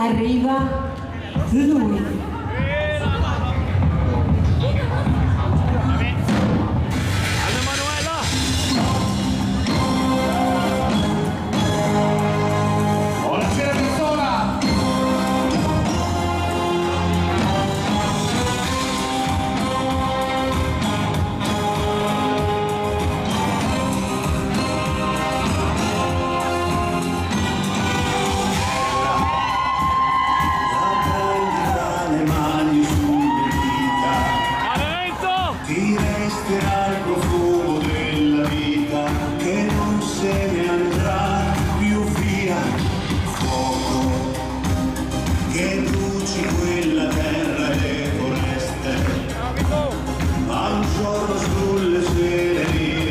arriva lui. Ti resterà il profumo della vita che non se ne andrà più via. Fuoco che bruci quella terra e le foreste, ma un giorno sulle sere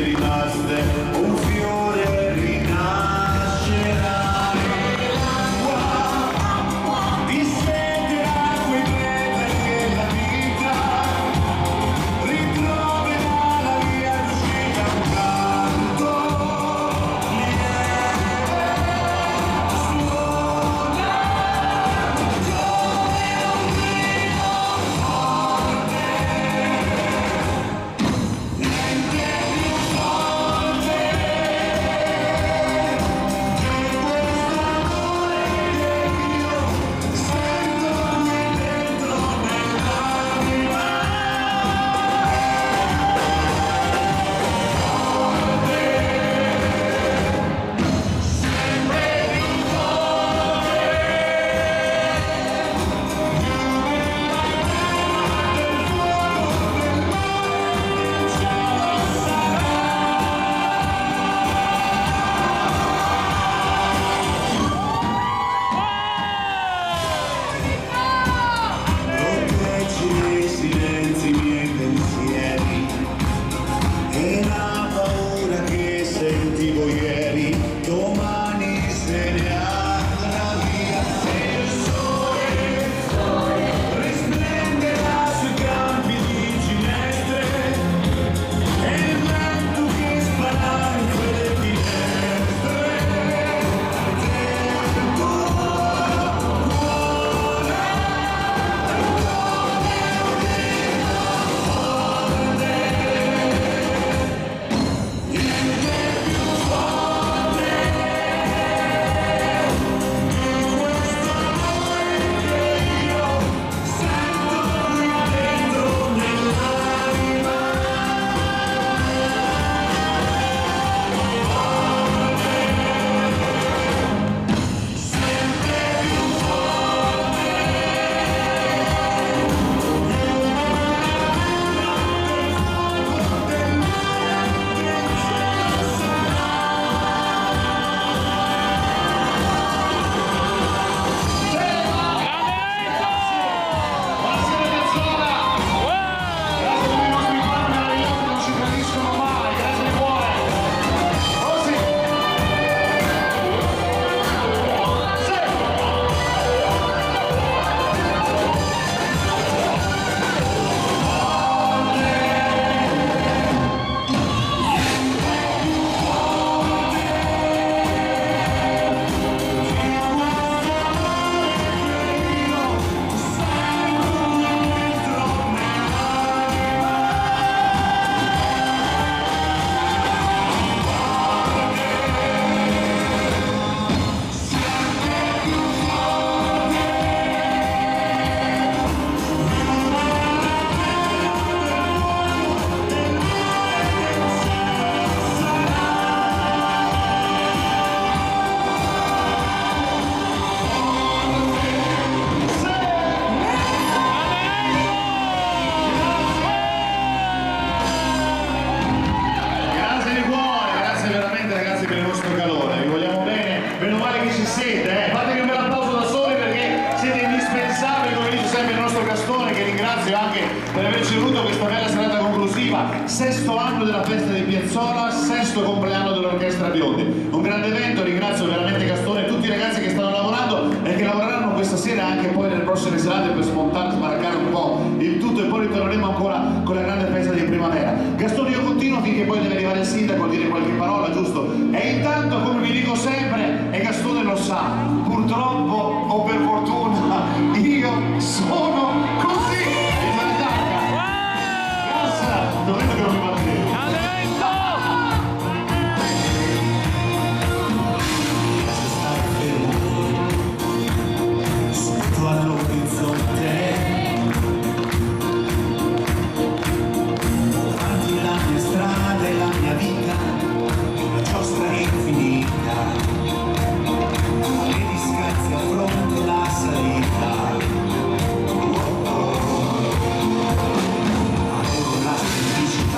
rimaste un fiore rinascerà. Fatevi un bel applauso da soli perché siete indispensabili, come dice sempre il nostro Gastone, che ringrazio anche per averci voluto questa bella serata conclusiva. 6° anno della festa di Piazzola, 6° compleanno dell'Orchestra Biondi. Un grande evento, ringrazio veramente Gastone e tutti i ragazzi che stanno lavorando e che lavoreranno questa sera anche poi nelle prossime serate per smontare, sbaraccare un po' il tutto e poi ritorneremo ancora con la grande festa di primavera. Gastone, io continuo finché poi deve arrivare il sindaco a dire qualche parola, giusto? E intanto, come vi dico sempre, e Gastone lo sa, purtroppo o per fortuna io sono così. Dovete che non mi battete. Se stai fermo sotto all'orizzonte, davanti la mia strada e la mia vita, una giostra infinita. Vedi scazzi a fronte la salita. Avevo la semplicità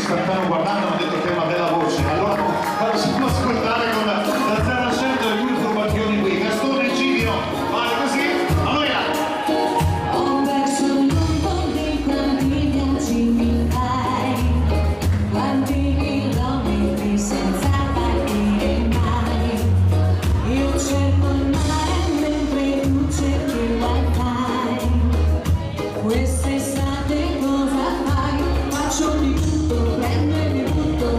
stanno guardando, hanno detto che è una bella voce, allora la possiamo ascoltare con la 0 del due furbacchioni qui, Gastone e Civio, vale così, allora! Ho perso il mondo di quanti viaggi mi fai, quanti chilometri senza partire mai. Io cerco il mare mentre tu cerchi il wifi. Quest'estate cosa fai? Faccio di tutto, prendo e mi butto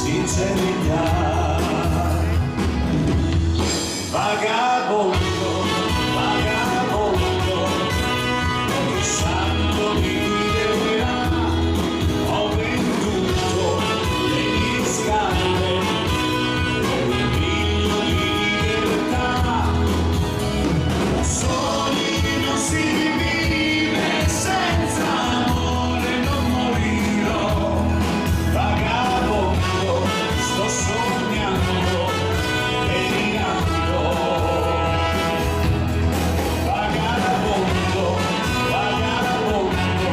sincerità. Vagabondo, vagabondo, ogni santo mi guiderà. Ho venduto le mie scarpe per un miglio di libertà. Da soli non si vive, senza amore non morirò. Vagabondo, sto sognando e mirando. Vagabondo, vagabondo,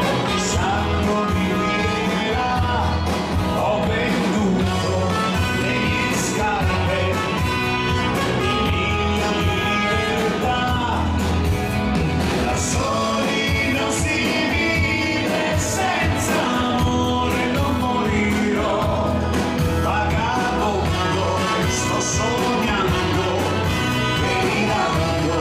ogni santo mi guiderà. Ho venduto le mie scarpe per un miglio di libertà. Da soli non si vive, senza amore non morirò. Vagabondo, sto sognando e mirando.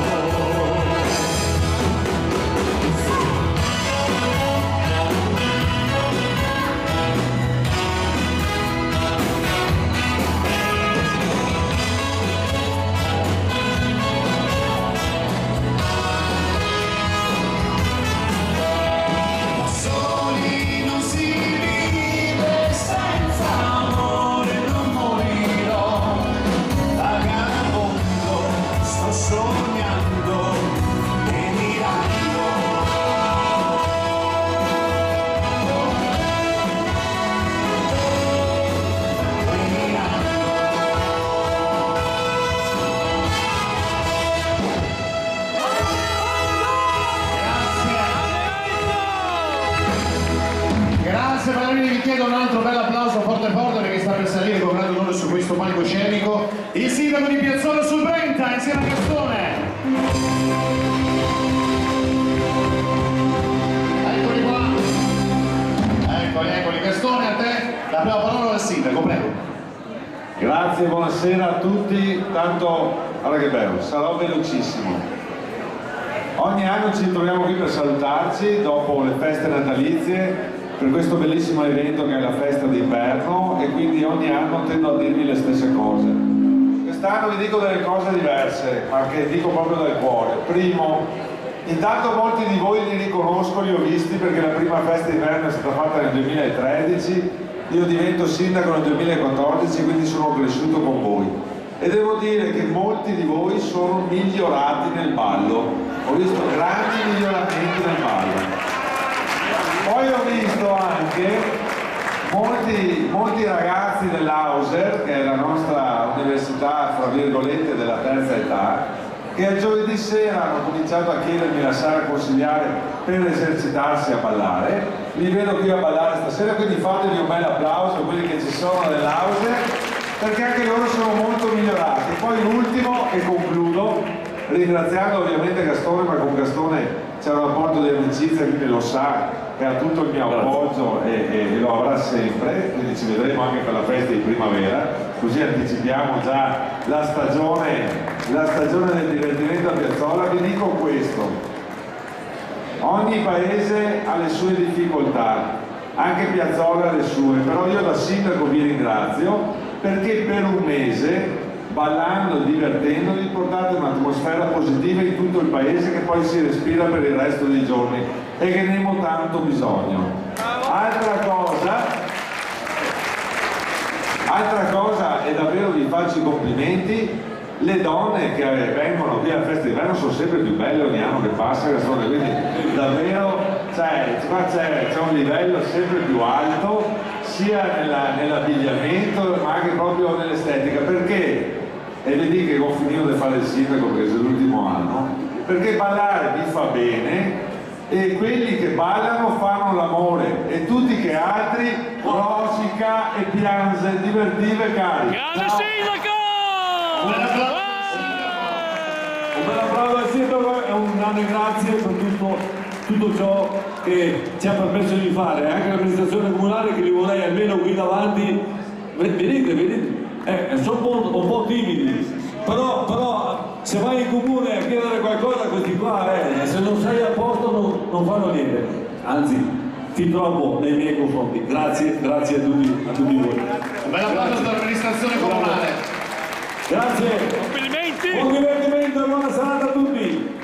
Da soli non si vive, senza amore non morirò. Vagabondo, sto sognando e mirando. Grazie Valerio, vi chiedo un altro bel applauso forte forte perché sta per salire con grande onore su questo palcoscenico il sindaco di Piazzola sul Brenta insieme a Gastone. Eccoli qua. Eccoli, Gastone, a te la prima parola al sindaco, prego. Grazie, buonasera a tutti, tanto, guarda che bello, sarò velocissimo. Ogni anno ci troviamo qui per salutarci dopo le feste natalizie per questo bellissimo evento che è la festa d'inverno e quindi ogni anno tendo a dirvi le stesse cose. Quest'anno vi dico delle cose diverse, ma che dico proprio dal cuore. Primo, intanto molti di voi li riconosco, li ho visti perché la prima festa d'inverno è stata fatta nel 2013, io divento sindaco nel 2014, quindi sono cresciuto con voi. E devo dire che molti di voi sono migliorati nel ballo, ho visto grandi miglioramenti nel ballo. Poi ho visto anche molti ragazzi dell'Auser, che è la nostra università, fra virgolette, della terza età, che il giovedì sera hanno cominciato a chiedermi la sala consigliare per esercitarsi a ballare. Li vedo qui a ballare stasera, quindi fatevi un bel applauso a quelli che ci sono dell'Auser, perché anche loro sono molto migliorati. Poi l'ultimo, e concludo, ringraziando ovviamente Gastone, ma con Gastone c'è un rapporto di amicizia, quindi lo sa che ha tutto il mio appoggio e lo avrà sempre, quindi ci vedremo anche per la festa di primavera, così anticipiamo già la stagione del divertimento a Piazzola. Vi dico questo: ogni paese ha le sue difficoltà, anche Piazzola ha le sue, però io da sindaco vi ringrazio perché per un mese, ballando e divertendovi, portate un'atmosfera positiva in tutto il paese che poi si respira per il resto dei giorni e che ne abbiamo tanto bisogno. Altra cosa, e davvero vi faccio i complimenti, le donne che vengono qui alla festa d'inverno sono sempre più belle ogni anno che passa, quindi davvero c'è un livello sempre più alto sia nell'abbigliamento ma anche proprio nell'estetica, perché, e vedi che ho finito di fare il sindaco perché è l'ultimo anno, perché ballare vi fa bene e quelli che ballano fanno l'amore e tutti che altri rosica e piange, divertive cari. Grande sindaco! Un bel applauso al sindaco e un grande grazie per tutto ciò che ci ha permesso di fare, anche l'amministrazione comunale che li vorrei almeno qui davanti, vedete, sono un po' timidi, però se vai in comune a chiedere qualcosa a questi qua, se non sei a posto non fanno niente, anzi fin troppo nei miei confronti. Grazie a tutti voi. Un bel applauso dall'amministrazione comunale. Grazie. Buon divertimento e buona serata a tutti.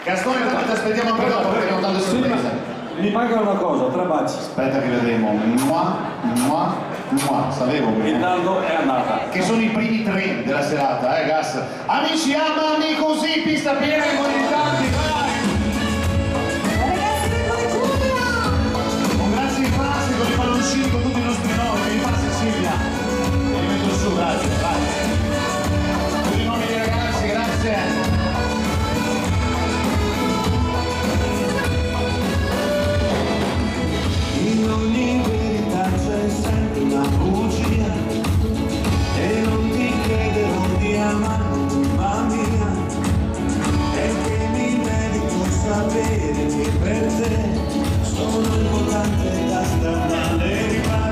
Gastone, ti aspettiamo anche dopo perché abbiamo tante sorprese. Mi manca una cosa, 3 baci. Aspetta che vedremo. Sapevo Il bene. Naldo è andata. Che sono i primi 3 della serata, Gas? Amici, amami così, pista piena di tanti, vai! Ragazzi del Cuneo! Un grazie in classe con i palloncini, con tutti i nostri nomi. Mi passa Silvia. Li metto su, grazie, vai. Tutti i nomi dei ragazzi, grazie. In ogni verità c'è sempre una bugia e non ti chiederò di amare, mamma mia, perché mi merito sapere che per te sono importante da star male rimane.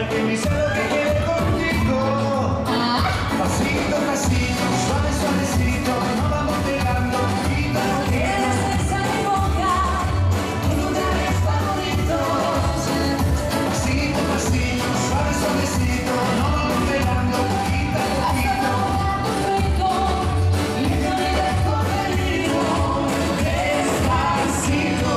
que mi sé lo que quiere contigo. Pasito, pasito, suave, suavecito, nos vamos pegando poquito a poquito. Eres esa mi boca, tus lugares favoritos. Pasito, pasito, suave, suavecito, nos vamos pegando poquito a poquito. Y yo me dejo perdido. Despacito.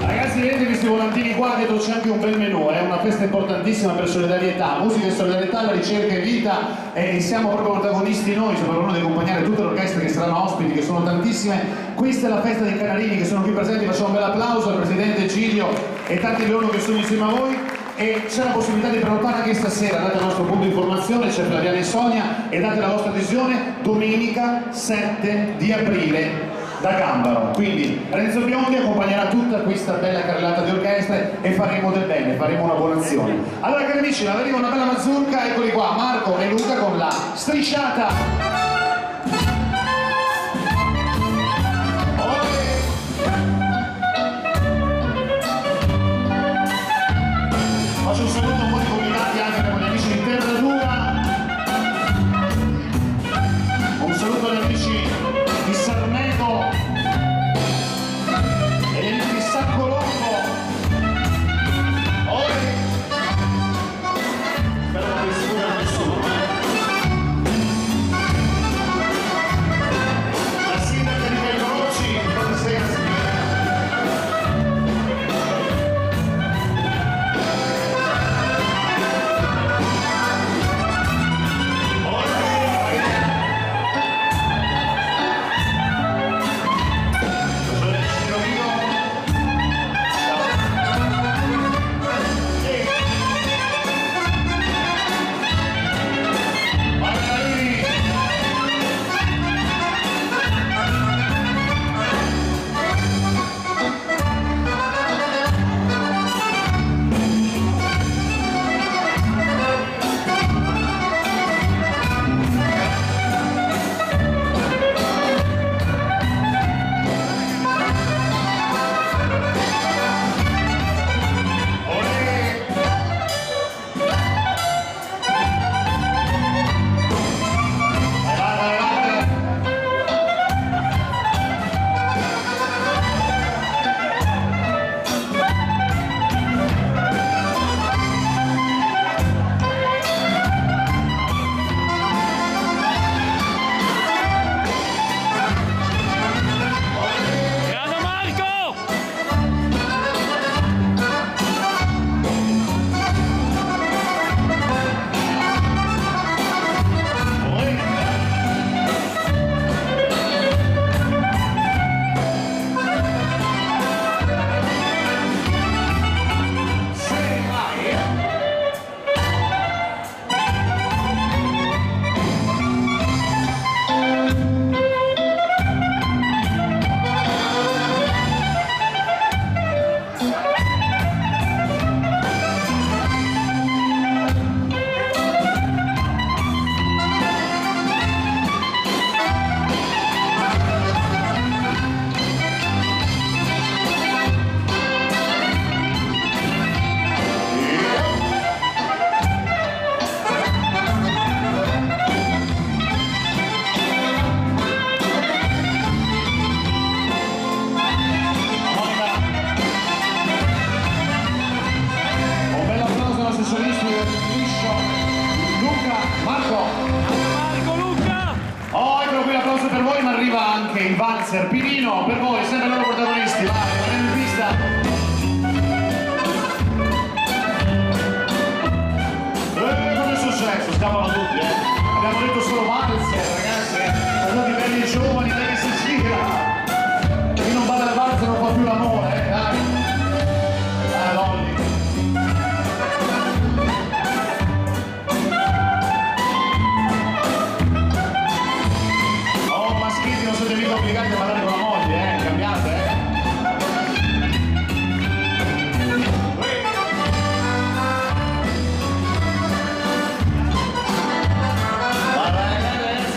Ragazzi, vedete questi volantini qua? Dietro c'è anche un bel menù, è una festa importantissima per solidarietà, musica e solidarietà, la ricerca e vita, e siamo proprio protagonisti noi, siamo per uno di accompagnare tutte le orchestre che saranno ospiti, che sono tantissime. Questa è la festa dei Canarini che sono qui presenti, facciamo un bel applauso al presidente Giglio e tanti di loro che sono insieme a voi. E c'è la possibilità di prenotare anche stasera, andate al nostro punto di informazione, c'è Flaviana e Sonia, e date la vostra adesione domenica 7 di aprile da Gambaro. Quindi Renzo Biondi accompagnerà tutta questa bella carrellata di orchestre e faremo del bene, faremo una buona azione. Allora cari amici, arriva una bella mazurka, eccoli qua, Marco e Luca con la strisciata. Faccio un saluto a un po' di convidati anche per gli amici di Terra Dura. Un saluto agli amici di Sarnego e agli amici di San Colombo. Spero non vi sfugga a nessuno. La sindaca di Cagliorocci, buonasera signora. Per voi, ma arriva anche il valzer Pinino, per voi, sempre loro protagonisti, vai, torniamo in pista. Come è successo? Scappano tutti, abbiamo detto solo valzer, ragazzi, sono tutti belli e giovani, dai che si gira. Chi non va dal valzer non fa più l'amore, dai. Lolli. Non siete mica obbligati a parlare con la moglie, cambiate, Vai,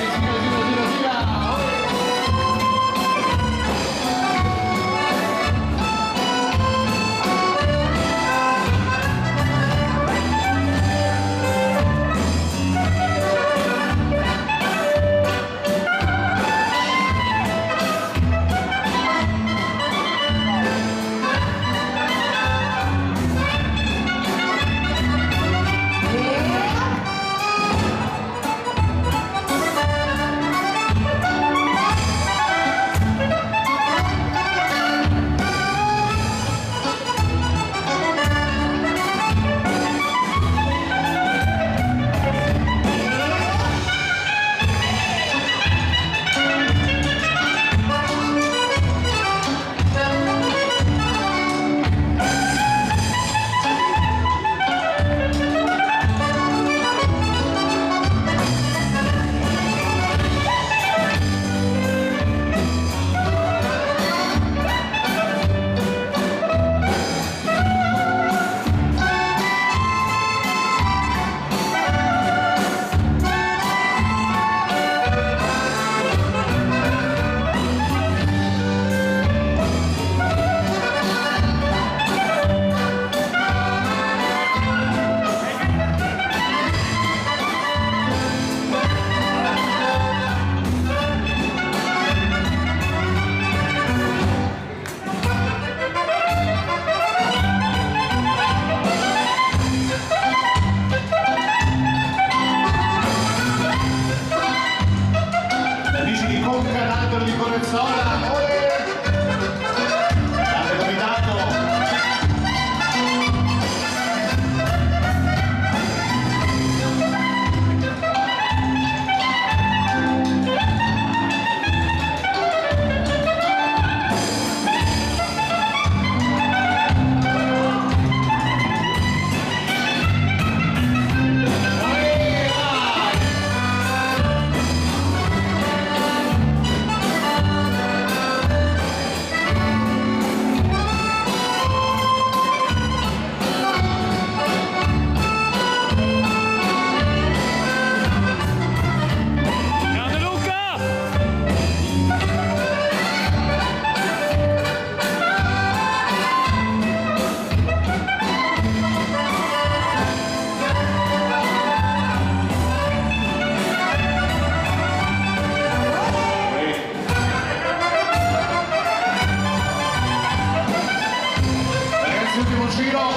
giro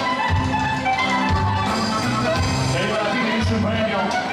e alla fine vince un premio.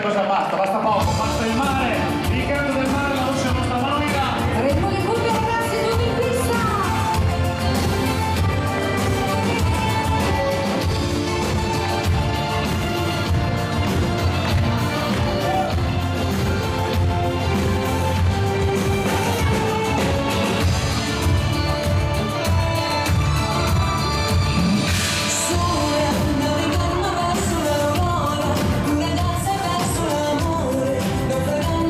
Cosa basta? Basta poco, basta il mare, il canto del mare, la voce della nostra Monica. Avremo le cuffie ragazzi, tutti in pista! Sole, navigando verso l'aurora, una danza verso l'amore, naufragando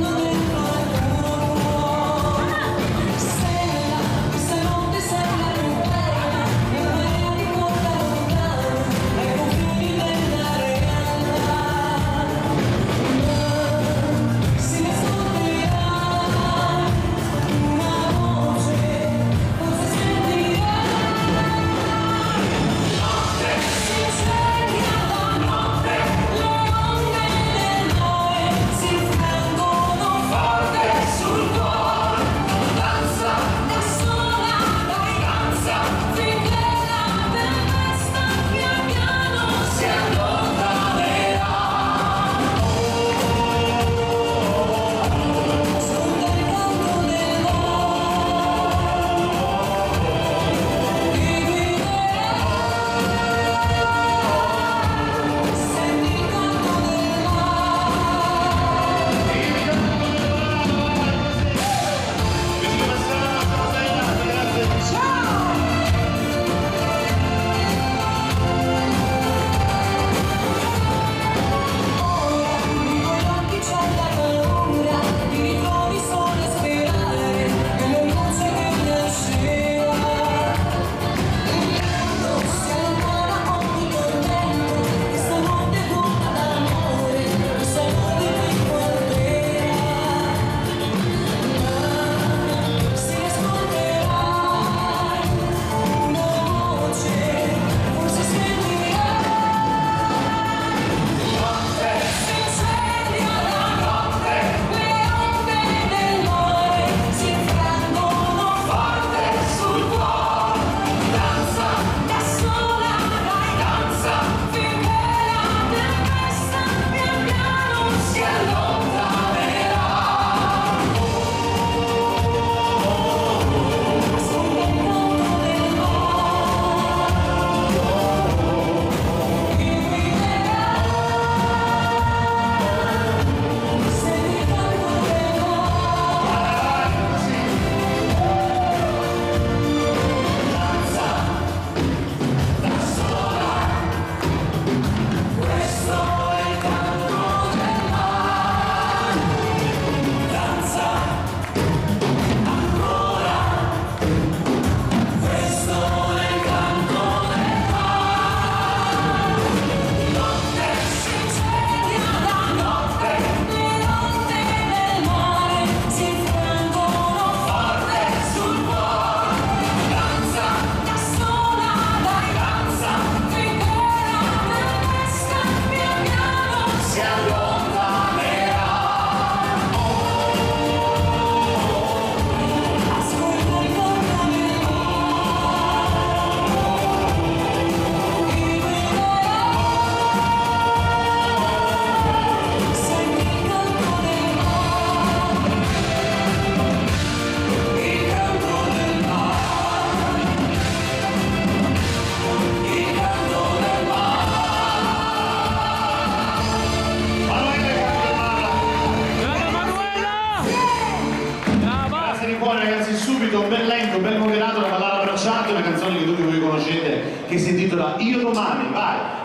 che si intitola Io domani, vai!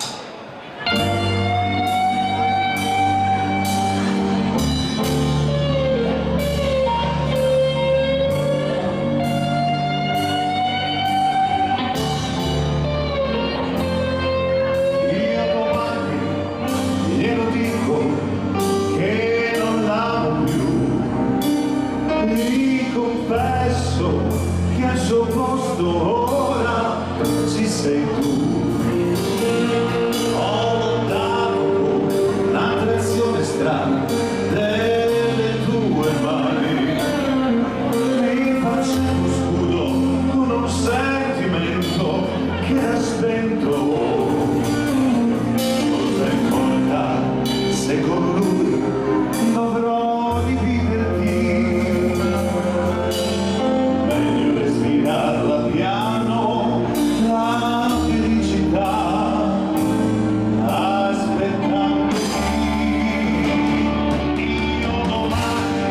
Che al suo posto ora ci sei tu. Ho lottato con un'attrazione strana delle tue mani. Mi facevo scudo con un sentimento che era spento. Cosa importa se con lui dovrò dividerti? Respirarla piano, la felicità, aspettando io domani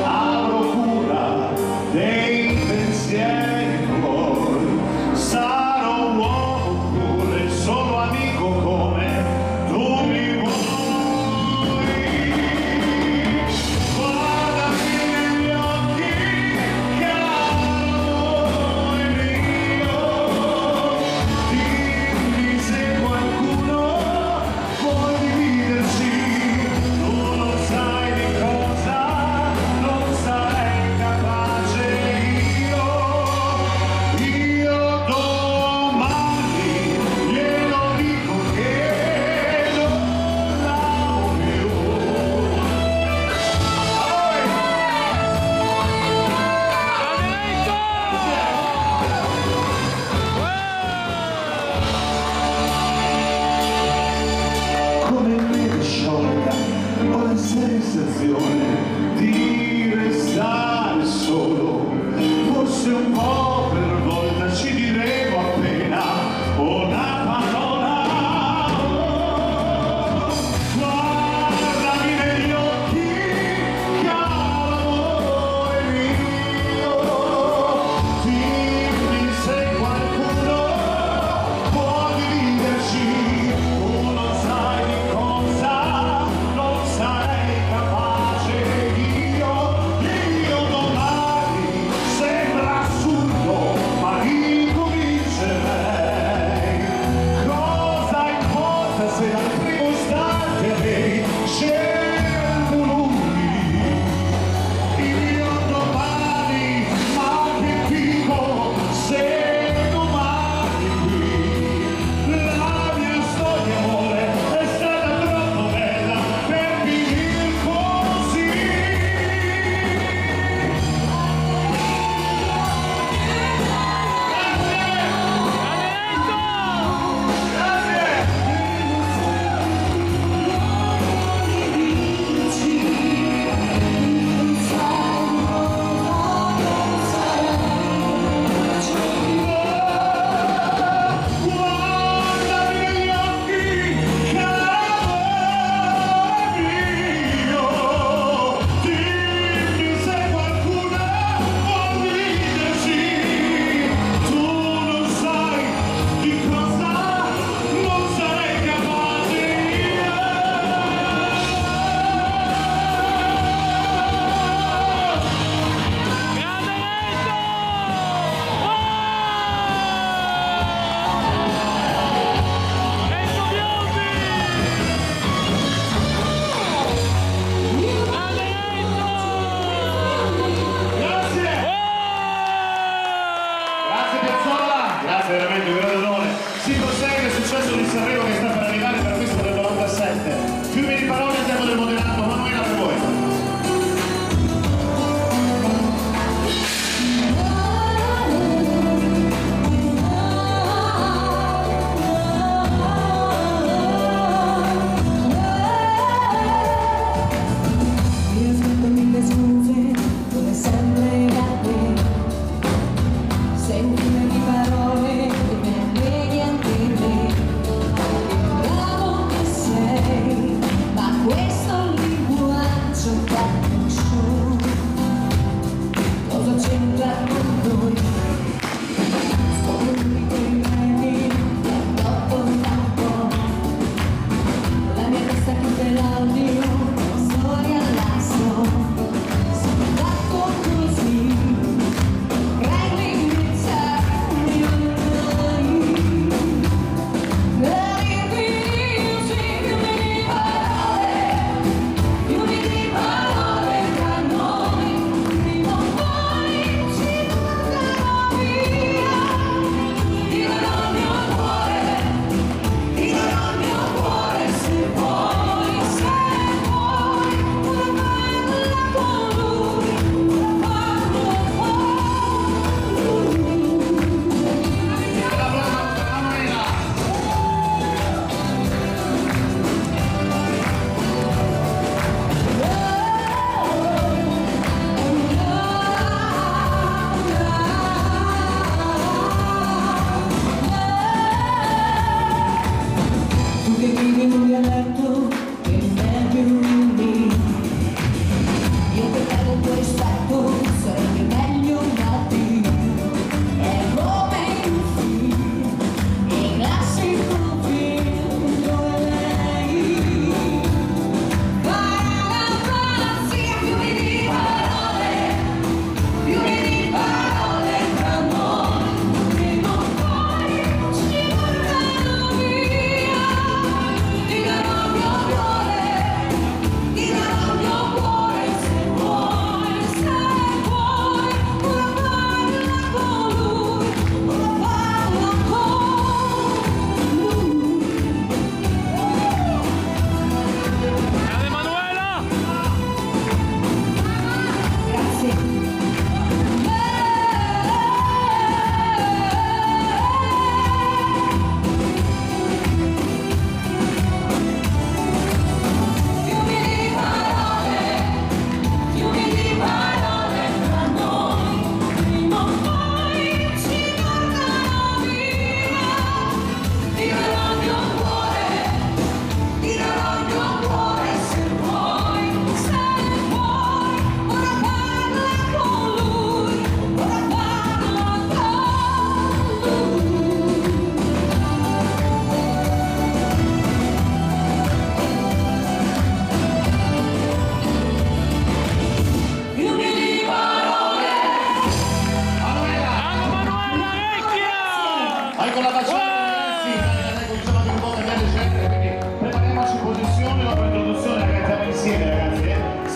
avrò cura dei pensieri tuoi, sarò un uomo pure, solo amico come tu mi vuoi.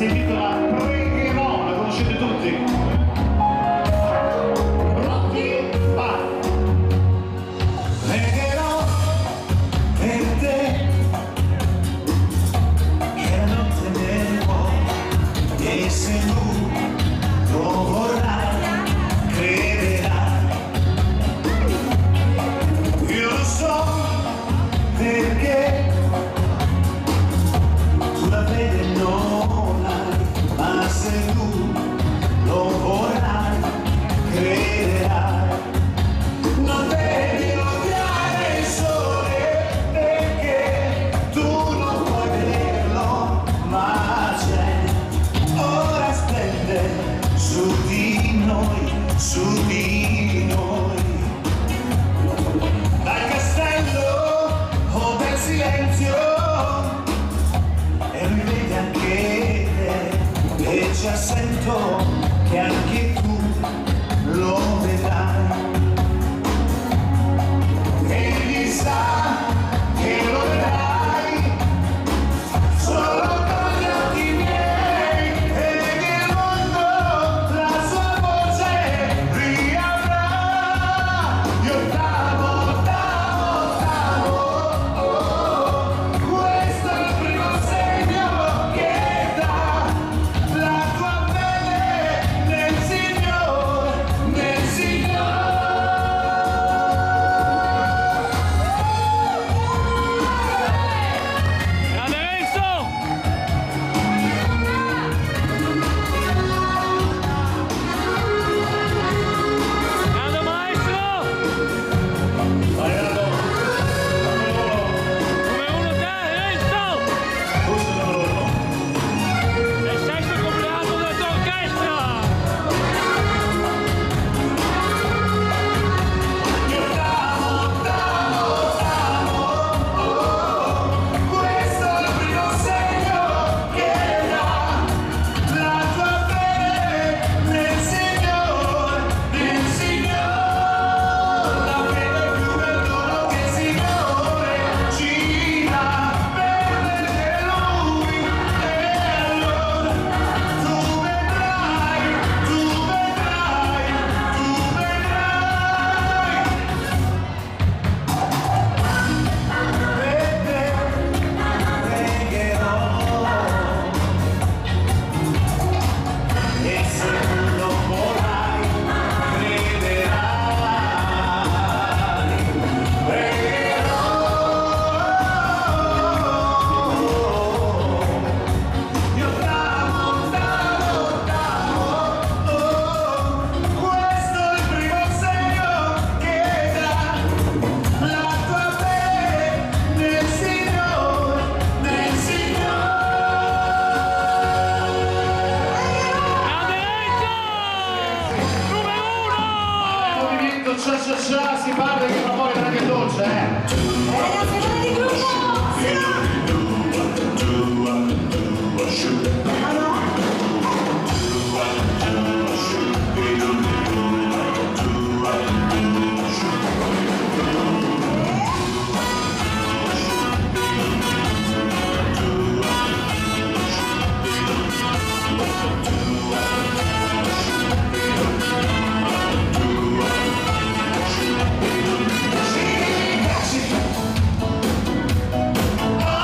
si intitola Pregherò, la conoscete tutti? Pronti? Va! Pregherò per te, che non te ne vuoi, e se tu lo vorrai, crederai. Io lo so perché tu la fede non hai, ma se tu lo vorrai, crederai. Non devi odiare il sole perché tu non puoi vederlo, ma c'è, ora splende su di noi, su di noi. Dal castello o del silenzio, e lui vede anche te, e già sento che anche tu lo vedrai. Egli sa che lo vedrai solo con gli occhi miei, e che il mondo la sua voce riavrà. Io t'amo, t'amo, t'amo, oh, questo è il primo segno che dà la tua fede nel Signore, nel Signore. Grande Renzo! Grande maestro! Vai Renato! Numero uno te, Renzo! Questo è il numero uno. È il sesto compleanno della tua orchestra! Io t'amo, t'amo, t'amo, oh, questo è il primo segno che dà la tua fede nel Signore, nel Signore. La fede più bel dono che il Signore ci dà, per vedere Lui, e allora tu vedrai, tu vedrai, tu vedrai. Per te pregherò, e se tu lo vorrai, crederai. Pregherò, io t'amo, t'amo, t'amo, oh, questo è il primo segno che dà la tua fede nel Signore, nel Signore. Grande Renzo! Numero uno! Movimento cia cia cia, si parla che fra poi è anche dolce, Ragazzi, buoni di gruppo! Oh,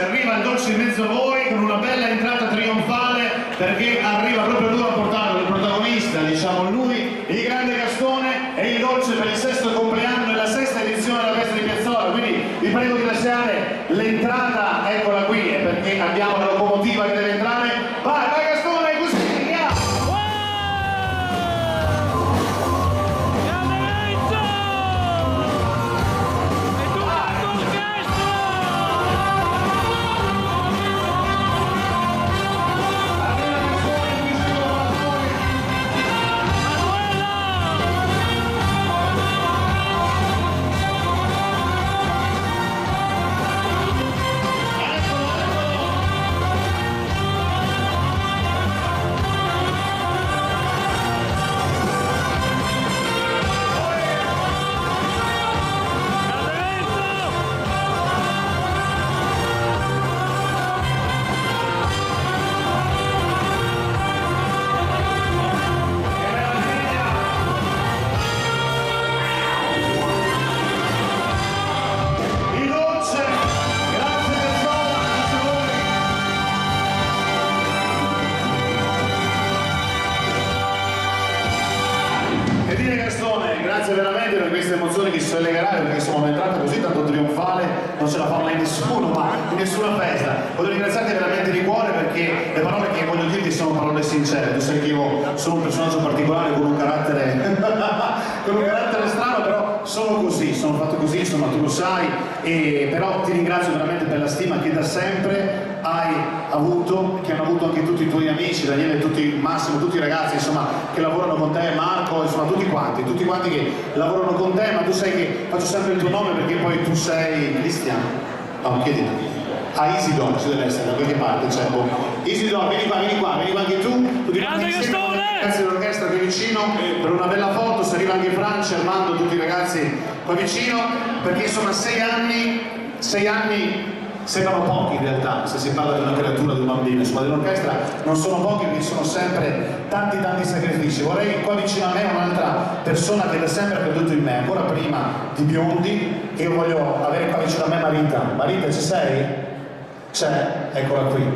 arriva il dolce in mezzo a voi con una bella entrata trionfale, perché arriva proprio lui a portarlo, il protagonista, diciamo lui, il grande Gastone, e il dolce per il 6° compleanno e la 6ª edizione della festa di Piazzola. Quindi vi prego di lasciare l'entrata, eccola qui, perché abbiamo la locomotiva che deve entrare. Vai Gastone, così, via! Grande Renzo! E tutta la tua orchestra! Il dolce, grazie Piazzola, grazie a voi. E dire Gastone, grazie veramente per queste emozioni che si sono legate, perché insomma un'entrata così tanto trionfale non ce la fa mai nessuno, ma in nessuna festa. Voglio ringraziarti veramente di cuore, perché le parole che voglio dirti sono parole sincere. Tu sai che io sono un personaggio particolare con un carattere con un carattere strano, però sono così, sono fatto così, insomma tu lo sai, e però ti ringrazio veramente per la stima che da sempre hai avuto, che hanno avuto anche tutti i tuoi amici, Daniele, tutti, Massimo, tutti i ragazzi insomma che lavorano con te, Marco, insomma tutti quanti che lavorano con te, ma tu sai che faccio sempre il tuo nome perché poi tu sei Cristian, no, chiedi Isidore, ci deve essere da qualche parte, c'è Isidore, vieni qua anche tu Grande Gastone! Ragazzi dell'orchestra qui vicino per una bella foto, se arriva anche Francia, Armando, tutti i ragazzi qua vicino, perché insomma 6 anni sembrano pochi in realtà, se si parla di una creatura, di un bambino, insomma dell'orchestra non sono pochi, perché sono sempre tanti sacrifici. Vorrei qua vicino a me un'altra persona che da sempre ha creduto in me, ancora prima di Biondi, e io voglio avere qua vicino a me Marita, ci sei? C'è? Eccola qui.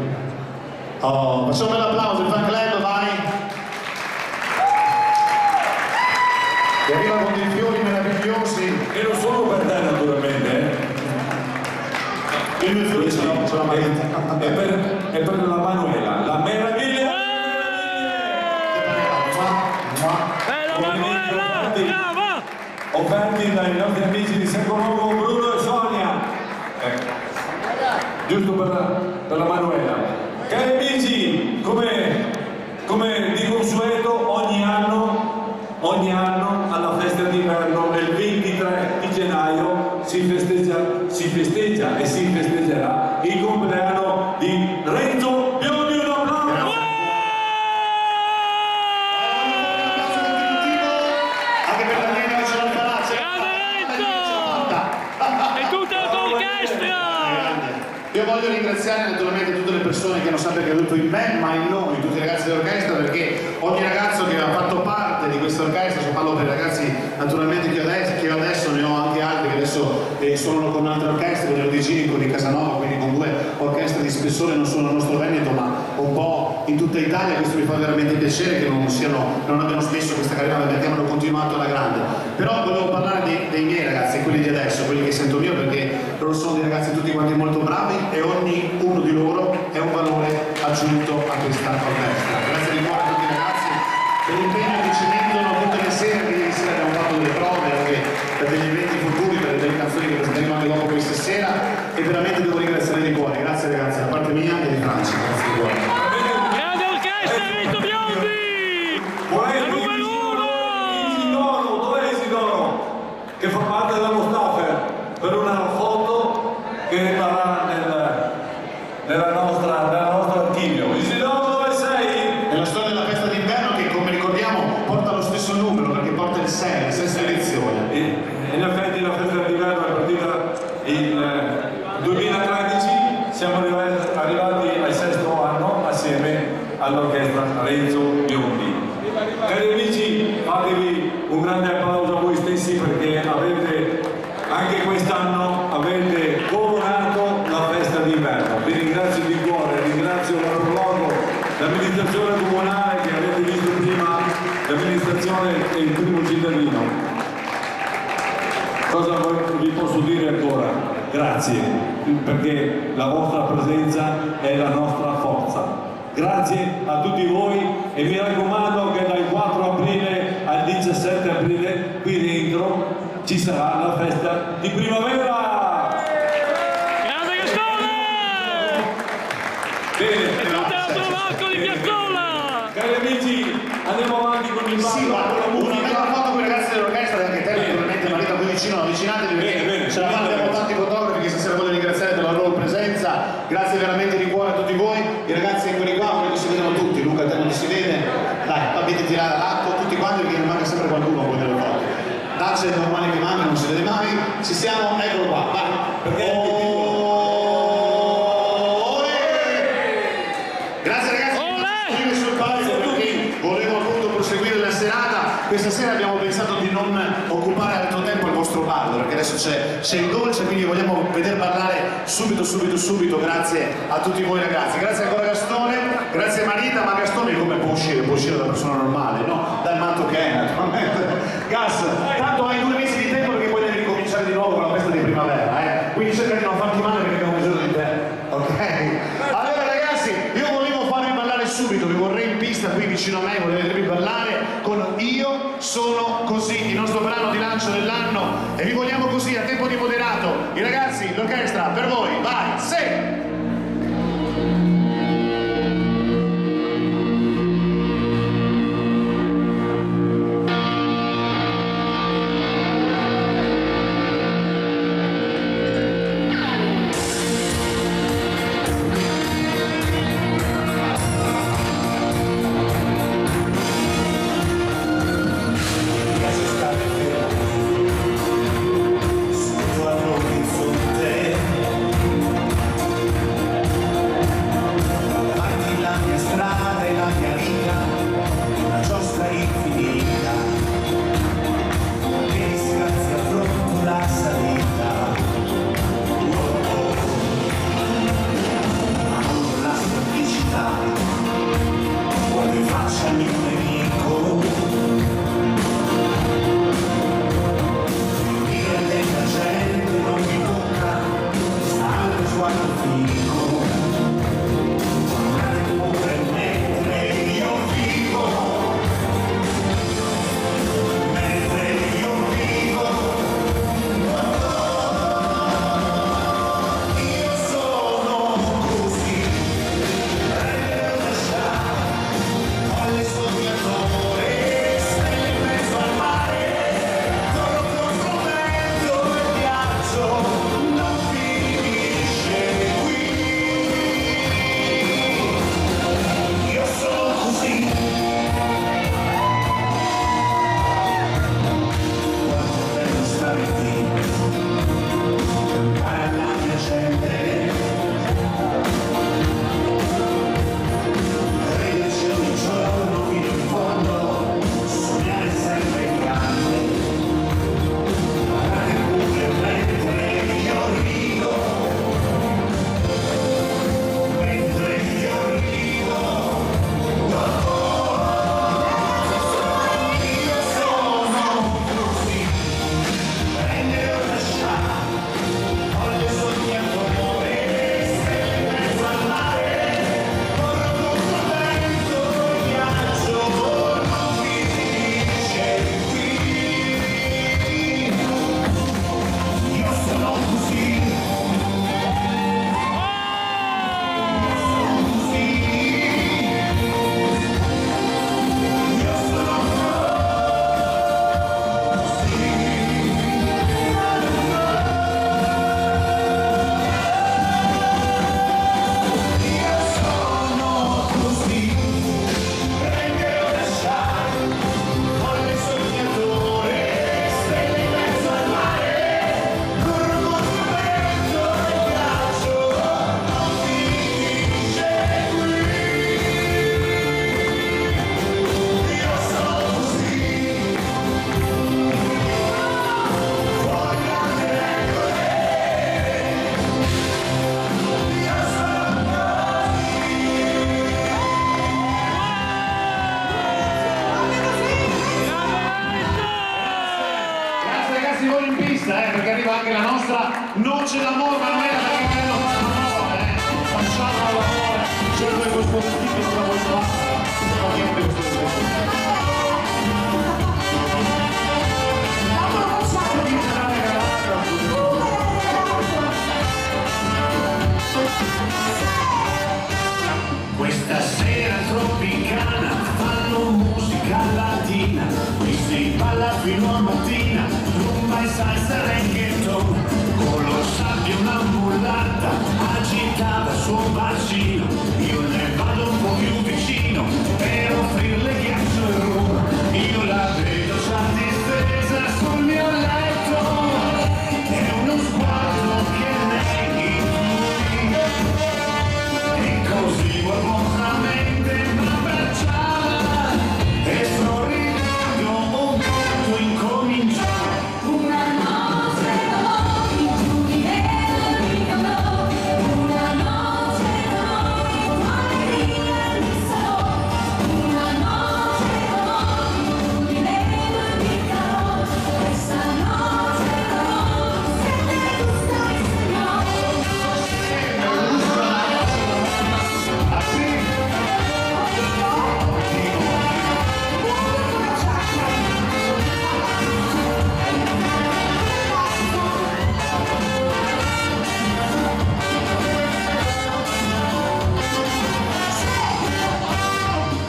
Oh, facciamo un bel applauso, il fan club, vai! Che arriva con dei fiori meravigliosi. E non solo per te naturalmente, I due fiori ce l'ho Marita. e per la Manuela, la meraviglia! Bella Manuela! Brava! Offerti dai nostri amici di San Colombo, Bruno e Sonia. Giusto per la Manuela. Cari amici, come di consueto ogni anno alla festa d'inverno il 23 di gennaio si festeggia e si festeggerà il compleanno di Renzo Biondi. Un applauso! Anche per Daniele che ce l'ha fatta. Grande Renzo! E tutta la tua orchestra! Io voglio ringraziare naturalmente tutte le persone che hanno sempre creduto in me, ma in noi, tutti i ragazzi dell'orchestra, perché ogni ragazzo che ha fatto parte di questa orchestra, io parlo per i ragazzi naturalmente che io adesso ne ho anche altri che adesso suonano con altre orchestre, con i Rodigini, con i Casanova, quindi con 2 orchestre di spessore non solo nel nostro Veneto ma un po' in tutta Italia. Questo mi fa veramente piacere che non abbiano smesso questa carriera, perché hanno continuato alla grande. Però volevo parlare dei miei ragazzi, quelli di adesso, quelli che sento io, perché loro sono dei ragazzi tutti quanti molto bravi e ognuno di loro è un valore aggiunto a questa orchestra. Grazie di cuore a tutti i ragazzi per l'impegno che ci mettono tutte le sere, che ieri sera abbiamo fatto delle prove anche per degli eventi futuri, per delle canzoni che presenteremo anche dopo questa sera, e veramente devo ringraziare di cuore. Grazie ragazzi, da parte mia e di Francia, grazie di cuore. Grande orchestra Renzo Biondi! Vorrei La numero 1! Isidoro, dov'è Isidoro? Che fa parte dello staffer per una foto che rimarrà nella nostra archivio. Isidoro, dove sei? È la storia della festa d'inverno che, come ricordiamo, porta lo stesso numero, perché porta il 6, la 6ª edizione. In effetti la festa d'inverno è partita il 2013, siamo arrivati al 6° anno assieme all'orchestra Renzo Biondi. Cari amici, fatevi un grande applauso a voi stessi, perché anche quest'anno avete coronato la festa d'inverno. persone e il primo cittadino. Cosa vi posso dire ancora? Grazie, perché la vostra presenza è la nostra forza. Grazie a tutti voi e mi raccomando che dal 4 aprile al 17 aprile qui dentro ci sarà la festa di primavera! Grande Gastone! Bene, E tutte le altre barco di Piazzola! cari amici, andiamo avanti con il Sì, ballo, ma con la una musica. bella foto con i ragazzi dell'orchestra e anche te, naturalmente Marita qui vicino, avvicinatevi perché Bene, ce la fanno, abbiamo tanti fotografi che stasera voglio ringraziare per la loro presenza, grazie veramente di cuore a tutti voi, i ragazzi quelli qua, quelli che si vedono tutti, Luca te non si vede, dai, avete tirare l'atto, tutti quanti perché ne manca sempre qualcuno poi delle foto. Dace è normale che manca, non si vede mai, ci siamo, eccolo qua, vai! Perché Grazie ragazzi, io sul palco perché volevo appunto proseguire la serata. Questa sera abbiamo pensato di non occupare altro tempo il vostro ballo, perché adesso c'è il dolce, quindi vogliamo vedere ballare subito, grazie a tutti voi ragazzi. Grazie ancora Gastone, grazie Marita, ma Gastone come può uscire? Può uscire da persona normale, no? Dal matto che è naturalmente. Gas, tanto hai 2 mesi di tempo perché poi devi ricominciare di nuovo con la festa di primavera, quindi cerca di non farti male perché abbiamo bisogno di te, ok? Allora ragazzi, io volevo farvi ballare subito, vi vorrei in pista qui vicino a me, volevo vedervi ballare con Io sono così, il nostro brano di lancio dell'anno, e vi vogliamo così a tempo di moderato. I ragazzi, l'orchestra, per voi, vai, se! Sotto all'orizzonte noce d'amore, ma non era perché quello amore, facciamo l'amore, c'è due questo tipo sulla vostra non niente questo questa sera tropicana fanno musica latina, qui si balla fino a mattina, rumba e salsa reggaeton, con lo sabbio una mulatta agitava il suo bacino, io ne vado un po' più vicino per offrirle ghiaccio e rum, io la vedo già distesa sul mio letto, è uno sguardo che ne influi, e così morosamente m'abbracciava e sorridendo un canto incominciò. Una noce d'amore, tu mi amore, una noce d'amore, tu allegria mi sarò, una noce d'amore, tu mi calò, questa noce d'amore, se te gusta il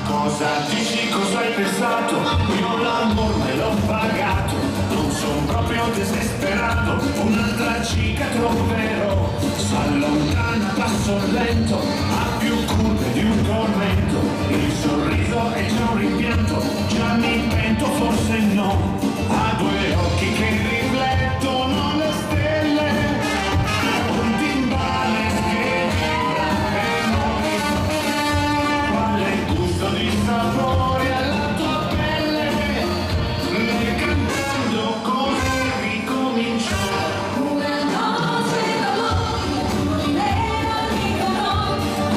Cosa dici, cosa hai pensato? Io l'amor me l'ho pagato, non son proprio desesperato, un'altra cica troverò, s'allontana a passo lento, ha più curve di un tormento, il sorriso è già un rimpianto, già mi pento forse no, ha due occhi che riflettono le stelle, un timbale che vibra e non mi so quale gusto di sapore alla tua pelle, lei cantando così ricominciò. una noce d'amore, tu mi calò,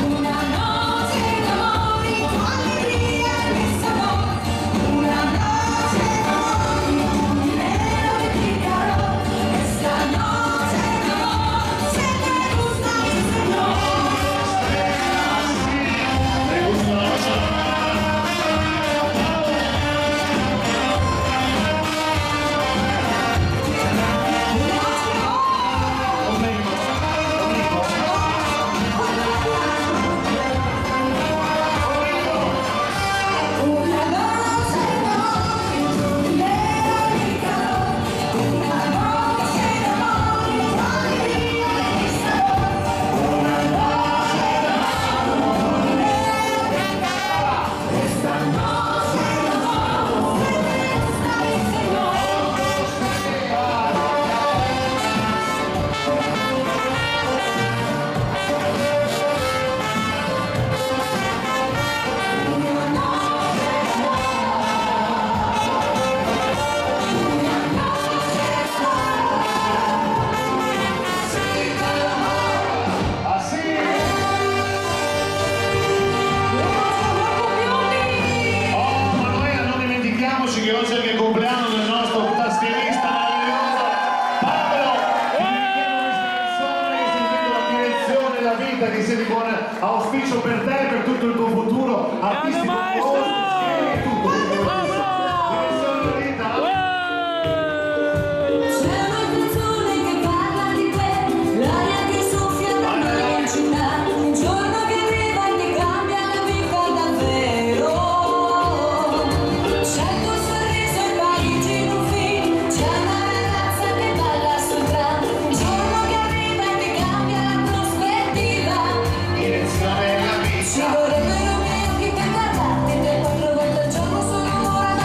una noce d'amore, tu allegria mi sarò, una noce d'amore, tu mi calò, questa noce d'amore, se te gusta il una noce d'amore, tu mi calò, una noce d'amore, tu allegria mi sarò, una noce d'amore, tu mi calò, questa noce d'amore, se te gusta il Ah sì? Oh Manuela, non dimentichiamoci che oggi è anche il compleanno del nostro tastierista meraviglioso Pablo, che si intende la direzione della vita, che sia di buon auspicio per te e per tutto il tuo futuro artistico. maestro! E tutto il tuo futuro. Direzione della vita. C'è una canzone che parla di te, l'aria che soffia da noi in città, un giorno che arriva e ti cambia la vita davvero. C'è il tuo sorriso e Parigi in un film, c'è una ragazza che balla sul tram, un giorno che arriva e ti cambia la prospettiva. Direzione della Ci vita. vorrebbero meno occhi per guardarti, 3-4 volte al giorno solo un'ora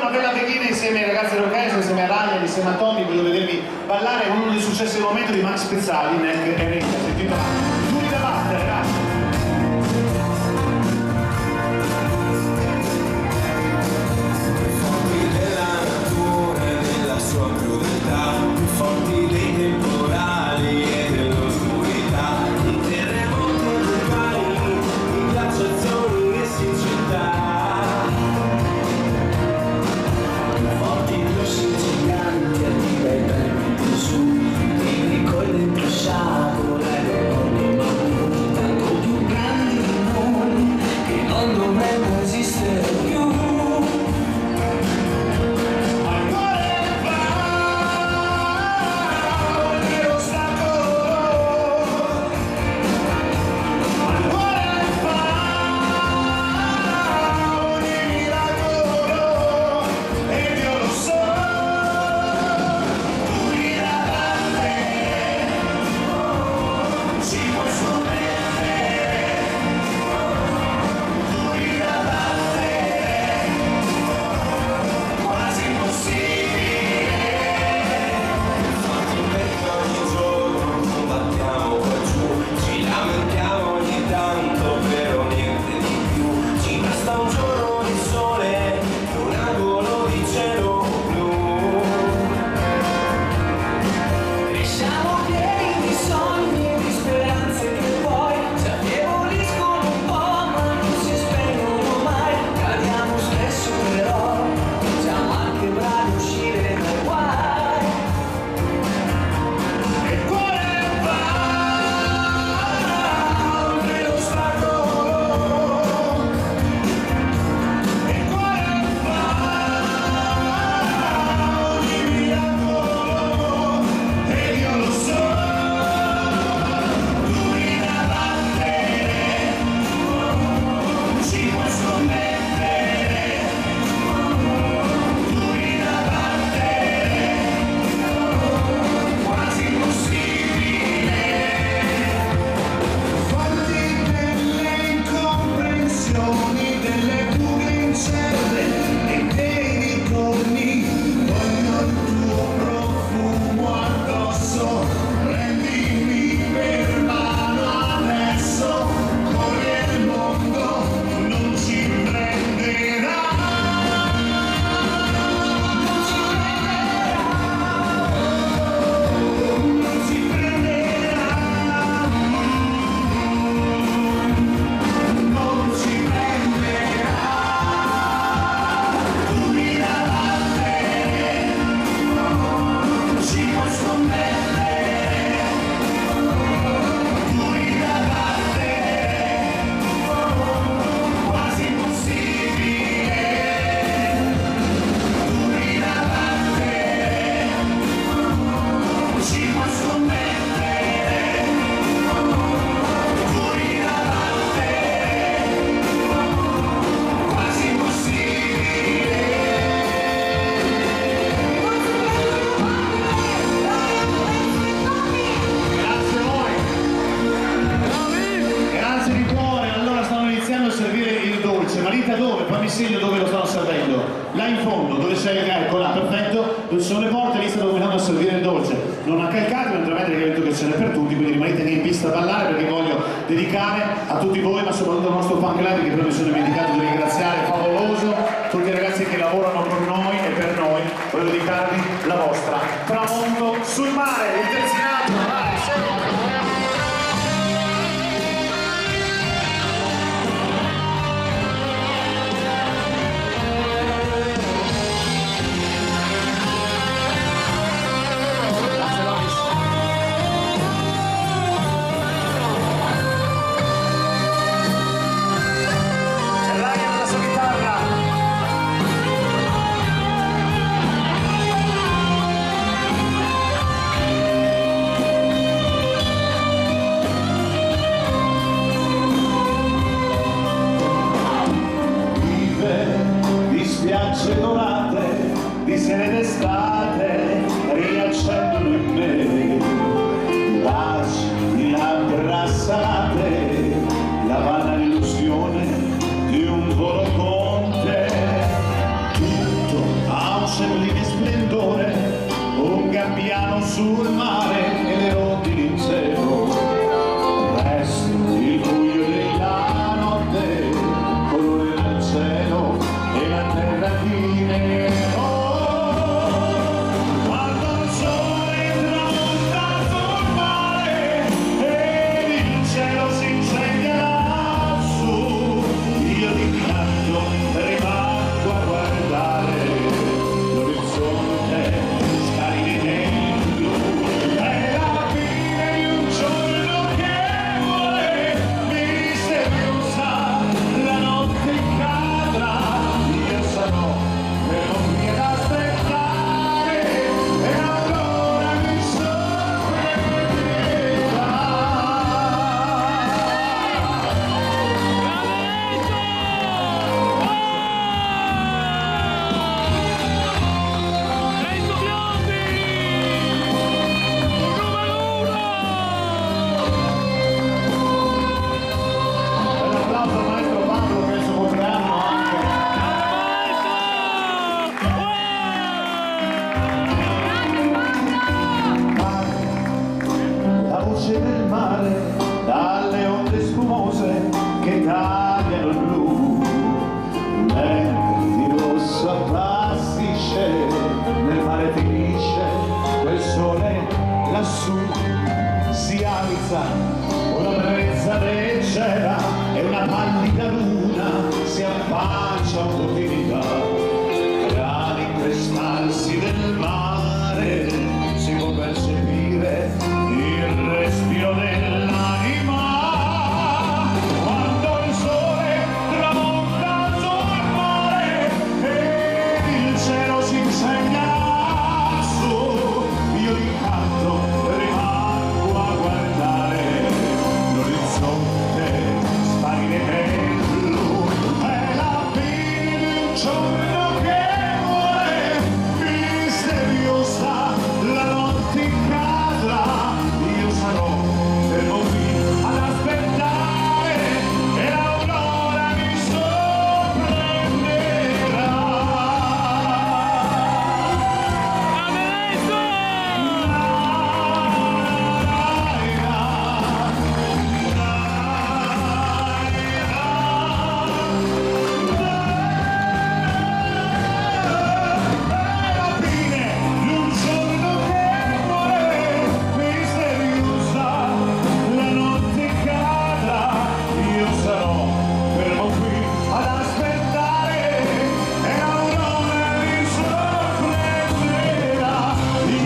una bella veghina insieme ai ragazzi dell'orchestra, insieme a Ryan, insieme a Tommy, voglio vedervi ballare con uno dei successi del momento di Max Pezzali, nel che si intitola Duri da battere, ragazzi. Sua crudeltà, più forti dei temporali e dell'oscurità, i terremoti urbani, i glaciazioni e siccità, più forti grossi giganti arriva i venti più su, tigri coi dentro sciabola e ogni mamma, tanto più grandi di noi che non dovremmo esistere più. Marita dove? Poi mi segno dove lo stanno servendo. Là in fondo, dove c'è il ecco là, perfetto, dove ci sono le porte, lì stanno cominciando a servire il dolce. Non accalcate, naturalmente che ho detto che ce n'è per tutti, quindi rimanete lì in pista a ballare perché voglio dedicare a tutti voi, ma soprattutto al nostro fan club che però mi sono dimenticato di ringraziare, favoloso, tutti i ragazzi che lavorano con noi e per noi, voglio dedicarvi la vostra Tramonto sul mare, il terzinato, vai, sempre. sul mare e le rondini in cielo, presto il buio della notte, colore del cielo e la terra di nero. Quando il sole tramonta sul mare e il cielo si incendia lassù, io di canto rimango a guardare l'orizzonte sparire nel blu. È la fine di un giorno che vuole misteriosa, la notte cadrà, io sarò fermo qui ad aspettare e allora mi sorprenderà. Renzo Biondi, numero 1. Un applauso al maestro Pablo per il suo compleanno anche. La voce del mare, dalle onde spumose che tagliano il blu, mentre di rosso appassisce, nel mare finisce, quel sole lassù si alza, una brezza leggera e una pallida luna si affaccia un'utilità, grani incresparsi del mare, si può percepire il respiro dell'anima. Quando il sole tramonta sul mare e il cielo si insegna lassù, io di canto rimango a guardare l'orizzonte sparire nel blu. È la fine di un giorno che vuole misteriosa, la notte cadrà, io sarò fermo qui ad aspettare e l'aurora mi sorprenderà. La fine di un giorno che vuole misteriosa, la notte cadrà, io sarò fermo qui ad aspettare e l'aurora mi sorprenderà.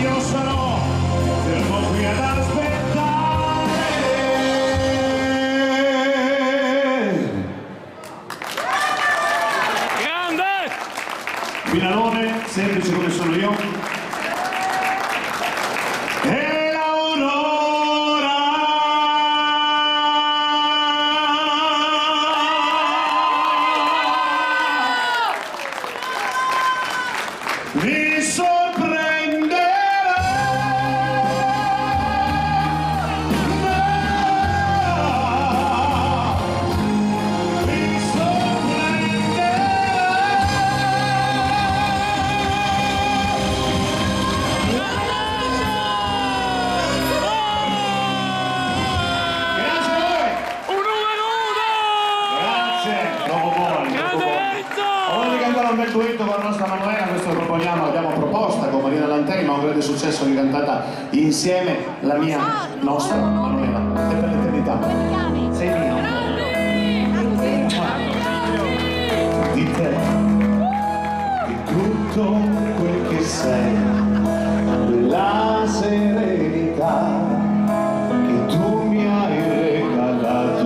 Io sarò fermo qui ad aspettare. Grande! Pinalone, semplice come sono io. E l'aurora mi sorprenderà. Mi Grazie a voi. Un numero 1! Grazie. Troppo buoni. Grande Renzo! Ora di cantare un bel duetto con la nostra Manuela, questo lo proponiamo, l'abbiamo proposta con Marina Lanteri, ma un grande successo ricantata insieme, la mia, nostra Manuela, e per l'eternità. Sei mia. Di te, di tutto quel che sei, della serenità che tu mi hai regalato.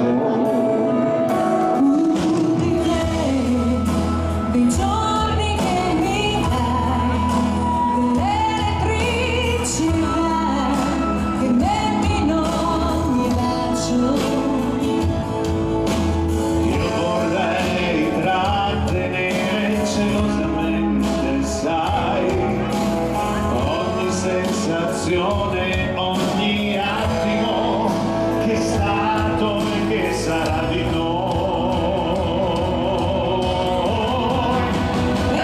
Di te, dei giorni che mi dai, dell'elettricità che metti in ogni bacio. Io vorrei trattenere celosamente, sai, ogni sensazione, ogni attimo che è stato e che sarà di noi. E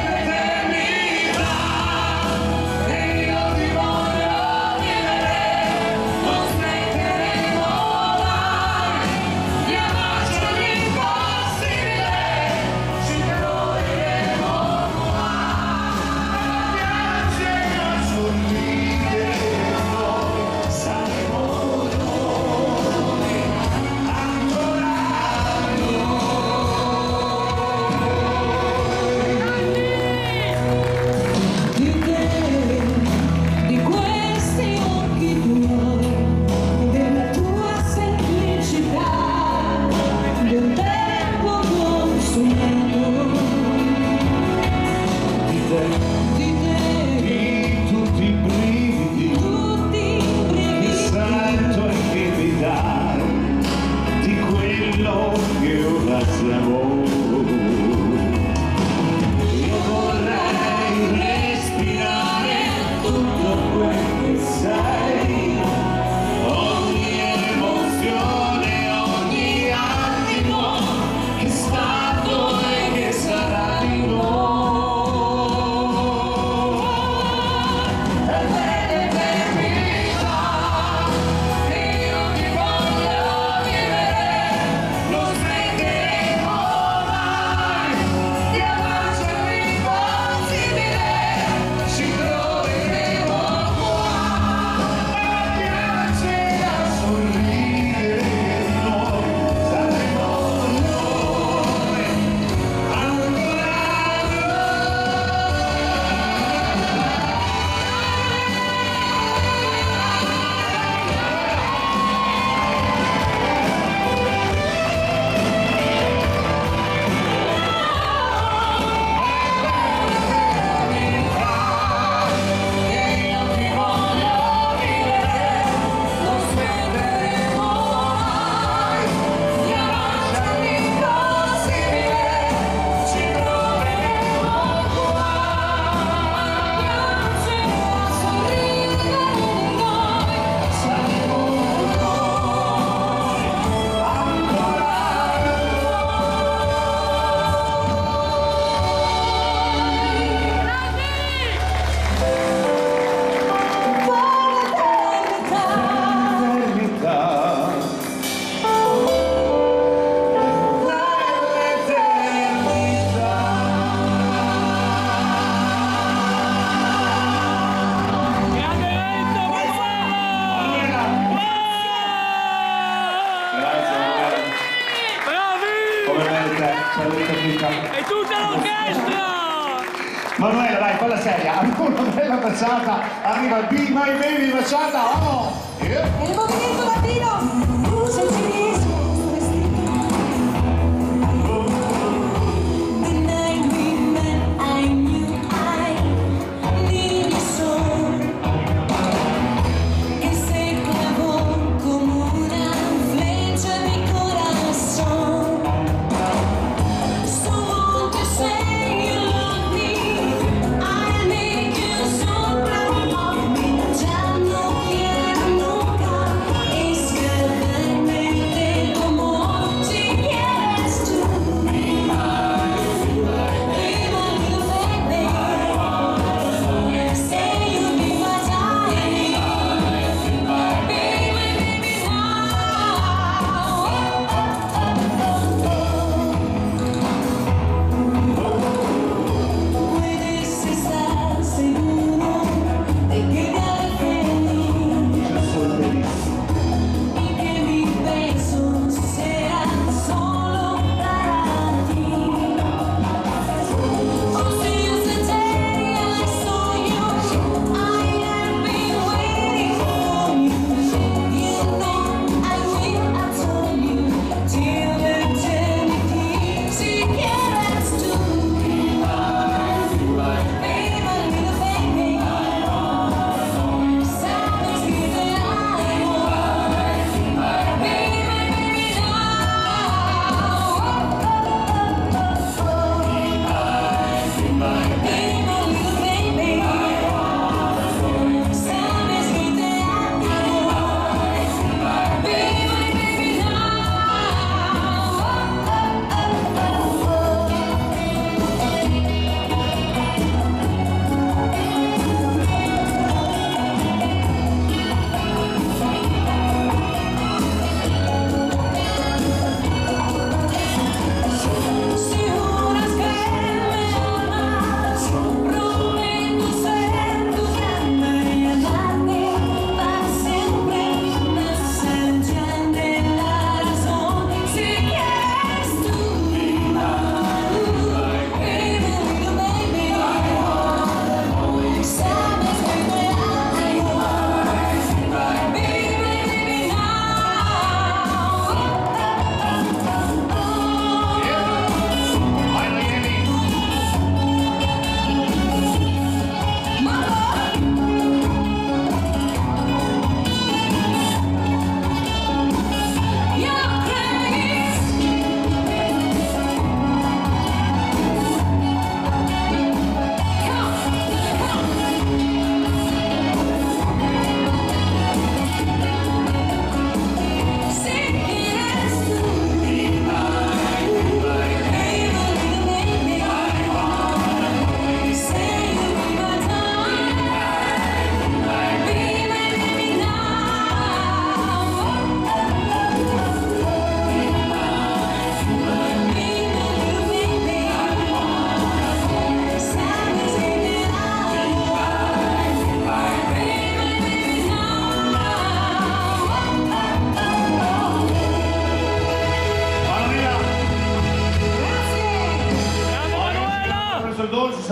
l'eternità, e io ti voglio nostro amore. Io vorrei respirare tutto quel che sei, ogni emozione, ogni attimo che è stato e che sarà di noi. E bene per vita, io ti voglio vivere, non smetteremo mai di amarci l'impossibile, ci troveremo qua, andiamoci a sorridere, noi saremo noi, ancora Grande evento, Manuela! Bravi! come merita, salute amica. E tutta l'orchestra! Manuela, dai, falla seria, una bella baciata, arriva il Be My Baby, baciata, vamos! El movimiento latino, usa el cinismo. The night we met, I knew I needed your soul. Que se clavó como una flecha en mi corazón. So won't you say you love me? I'll make you so proud of me. Ya no quiero nunca escapar.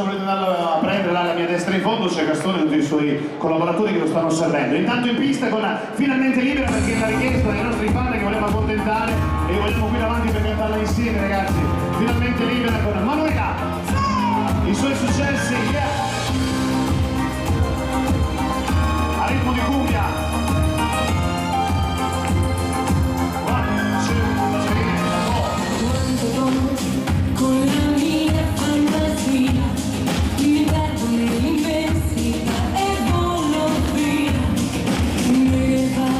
volete andarlo a prendere là alla mia destra in fondo, c'è Gastone e tutti i suoi collaboratori che lo stanno servendo. Intanto in pista con Finalmente Libera, perché è la richiesta dei nostri fan che vogliamo accontentare e vogliamo qui davanti per cantarla insieme, ragazzi. Finalmente Libera con Manuela, i suoi successi, yeah. A ritmo di cumbia. Con la mia fantasia mi perdo nell'immensità e volo via, mi va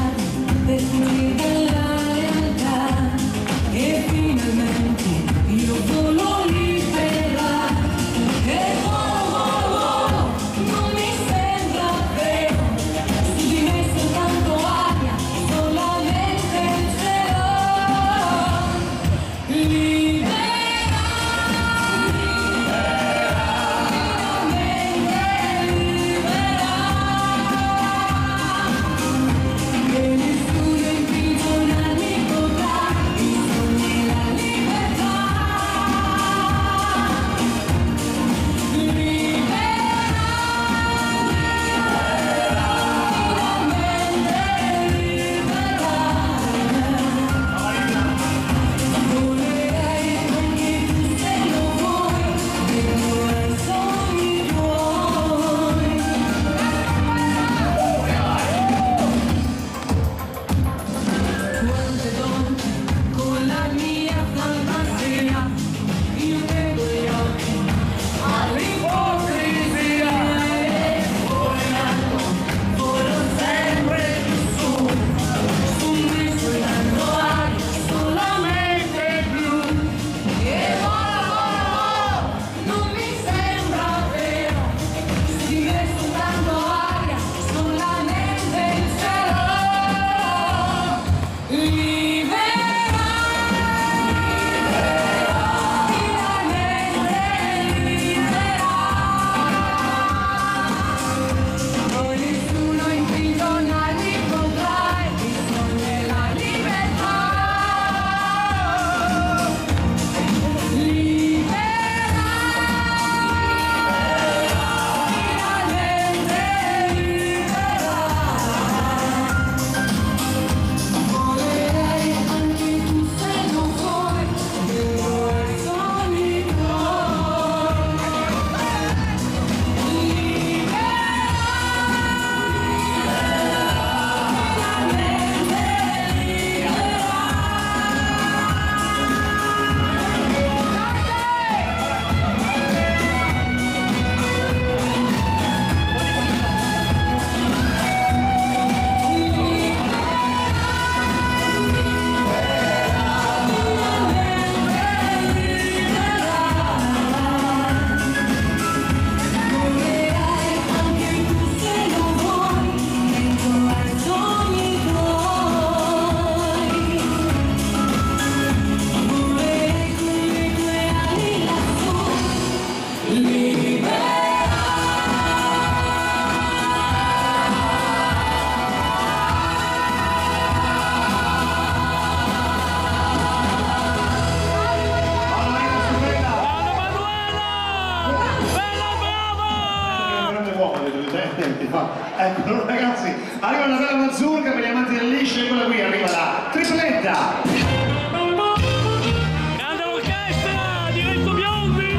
per fuori dalla realtà e finalmente io volo libera e volo, non mi sembra vero, su di me soltanto aria, solamente il cielo. Ecco ragazzi, arriva una bella mazurka per gli amanti del liscio, eccola qui, arriva la tripletta. Grande orchestra di Renzo Biondi!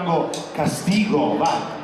tango Castigo, va.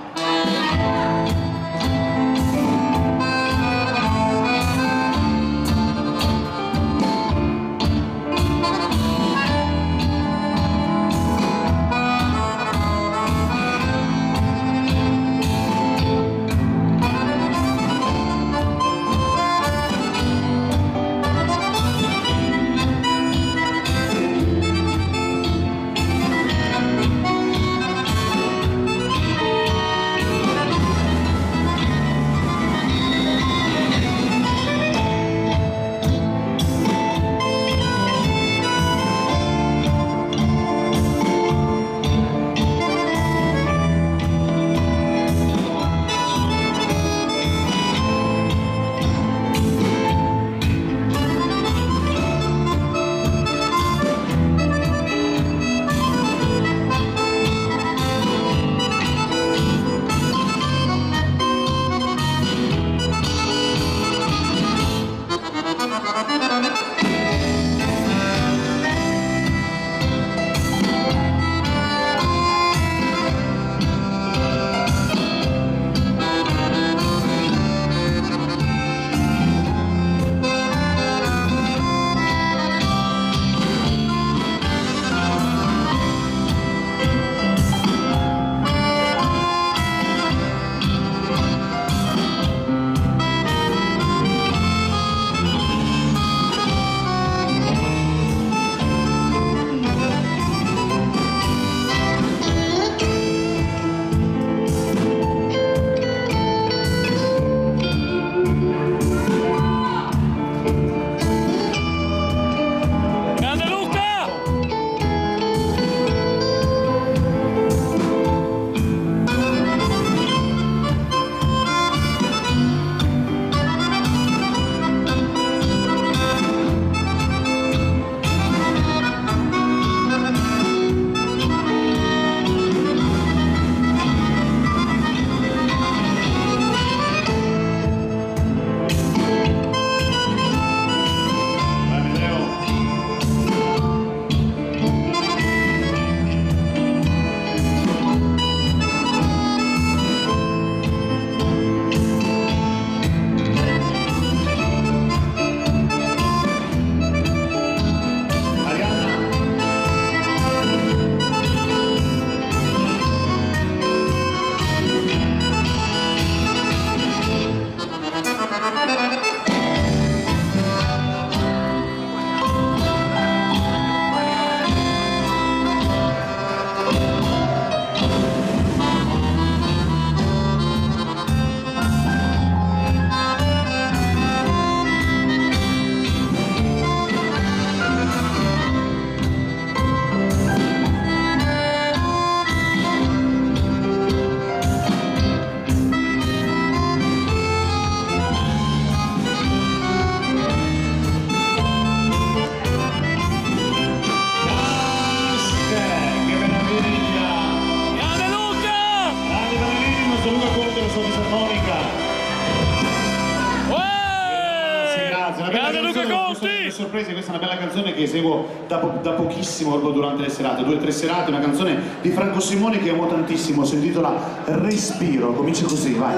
Sorprese, questa è una bella canzone che eseguo da pochissimo proprio durante le serate, 2 o 3 serate, una canzone di Franco Simoni che amo tantissimo, si intitola Respiro, comincia così, vai.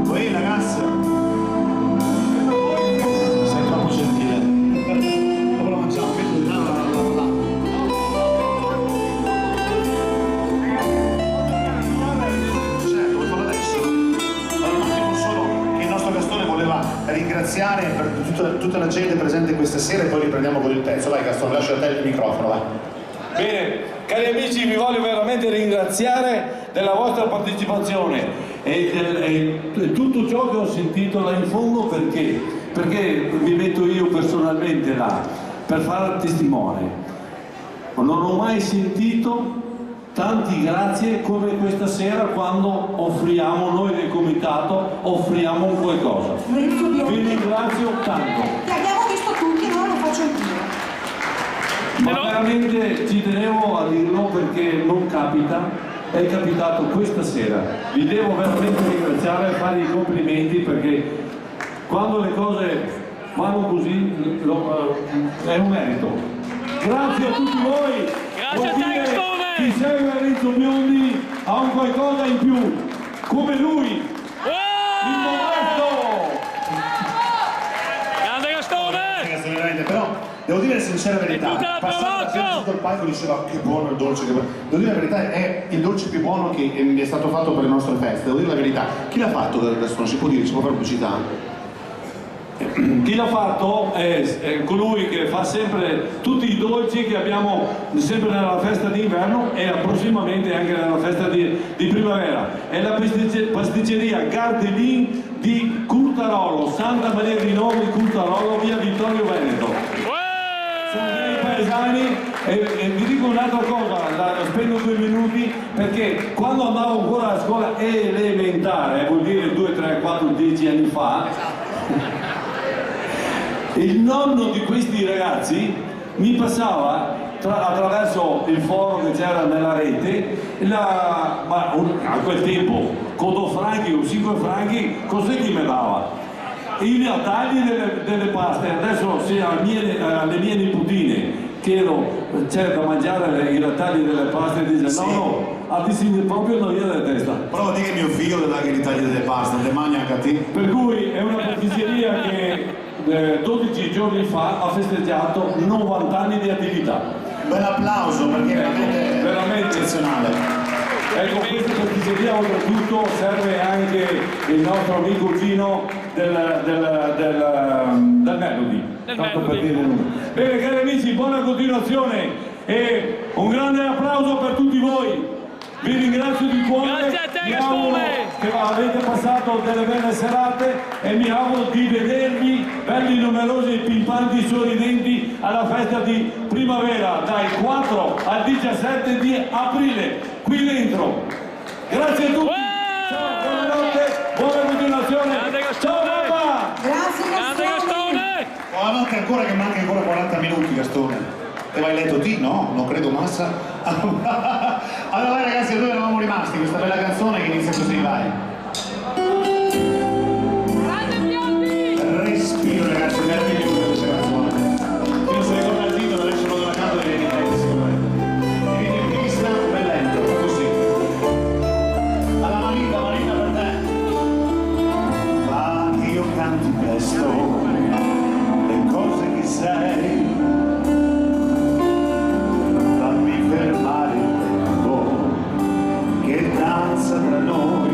Poi ragazzi, sei troppo gentile. Dopo lo mangiamo, certo, vuoi farlo adesso? Allora, un attimo solo che il nostro Gastone voleva ringraziare per tutta la gente presente questa sera e poi riprendiamo con il pezzo. Vai Gastone, lascio a te il microfono, vai. Bene, cari amici, vi voglio veramente ringraziare della vostra partecipazione e tutto ciò che ho sentito là in fondo perché mi metto io personalmente là per fare testimone. Non ho mai sentito tanti grazie come questa sera quando offriamo, noi del comitato, offriamo un qualcosa. Vi ringrazio tanto. Ti abbiamo visto tutti, non lo faccio anch'io. Ma veramente ci tenevo a dirlo perché non capita, è capitato questa sera. Vi devo veramente ringraziare e fare i complimenti perché quando le cose vanno così è un merito. Grazie a tutti voi. Grazie a te Gastone. chi segue Renzo Biondi ha un qualcosa in più, come lui, il modesto. Grande Gastone! Ragazzi, veramente, però devo dire la sincera verità, tutta la passando da Provocco! sotto il palco diceva che buono il dolce, che buono. Devo dire la verità, è il dolce più buono che mi è stato fatto per le nostre feste, devo dire la verità. Chi l'ha fatto adesso non si può dire, si può fare pubblicità? Chi l'ha fatto è colui che fa sempre tutti i dolci che abbiamo sempre nella festa d'inverno e prossimamente anche nella festa di primavera. È la pasticceria Gardelin di Curtarolo, Santa Maria di Novi, Curtarolo, via Vittorio Veneto. Sono miei paesani e vi dico un'altra cosa, spendo 2 minuti perché quando andavo ancora a scuola elementare, vuol dire 2, 3, 4, 10 anni fa, il nonno di questi ragazzi mi passava attraverso il foro che c'era nella rete, a quel tempo con 2 franchi o 5 franchi, cos'è che mi dava? I tagli delle paste. Adesso se alle mie nipotine chiedo c'è da mangiare i tagli delle paste, dice Sì. no, ti si proprio una via della testa. Prova a dire che mio figlio le dà i tagli delle paste, le mangia anche a te. Per cui è una pasticceria che 12 giorni fa ha festeggiato 90 anni di attività. Un bel applauso perché è veramente eccezionale. Ecco, questa pasticceria oltretutto serve anche il nostro amico Gino del Melody. Tanto per dire nulla. Bene cari amici, buona continuazione e un grande applauso per tutti voi. Vi ringrazio di cuore, Grazie a te, mi auguro che avete passato delle belle serate e mi auguro di vedervi belli, numerosi e pimpanti, sorridenti alla festa di primavera dai 4 al 17 di aprile qui dentro. Grazie a tutti, ciao, buonanotte, buona continuazione, Grande Gastone! ciao mamma! Grazie Grande Gastone. Gastone! Buonanotte ancora che manca ancora 40 minuti, Gastone. Te vai letto ti? No, non credo massa. Allora vai ragazzi, dove eravamo rimasti? Questa bella canzone che inizia così, vai. Grande Biondi! Respiro ragazzi, meravigliosa questa canzone. Chi non si ricorda il titolo adesso lo canto e vieni sicuramente. E vieni in pista, ben lento, così. Alla Marina per te. Ma io canti presto le cose che sei. Fermare il tempo che danza tra noi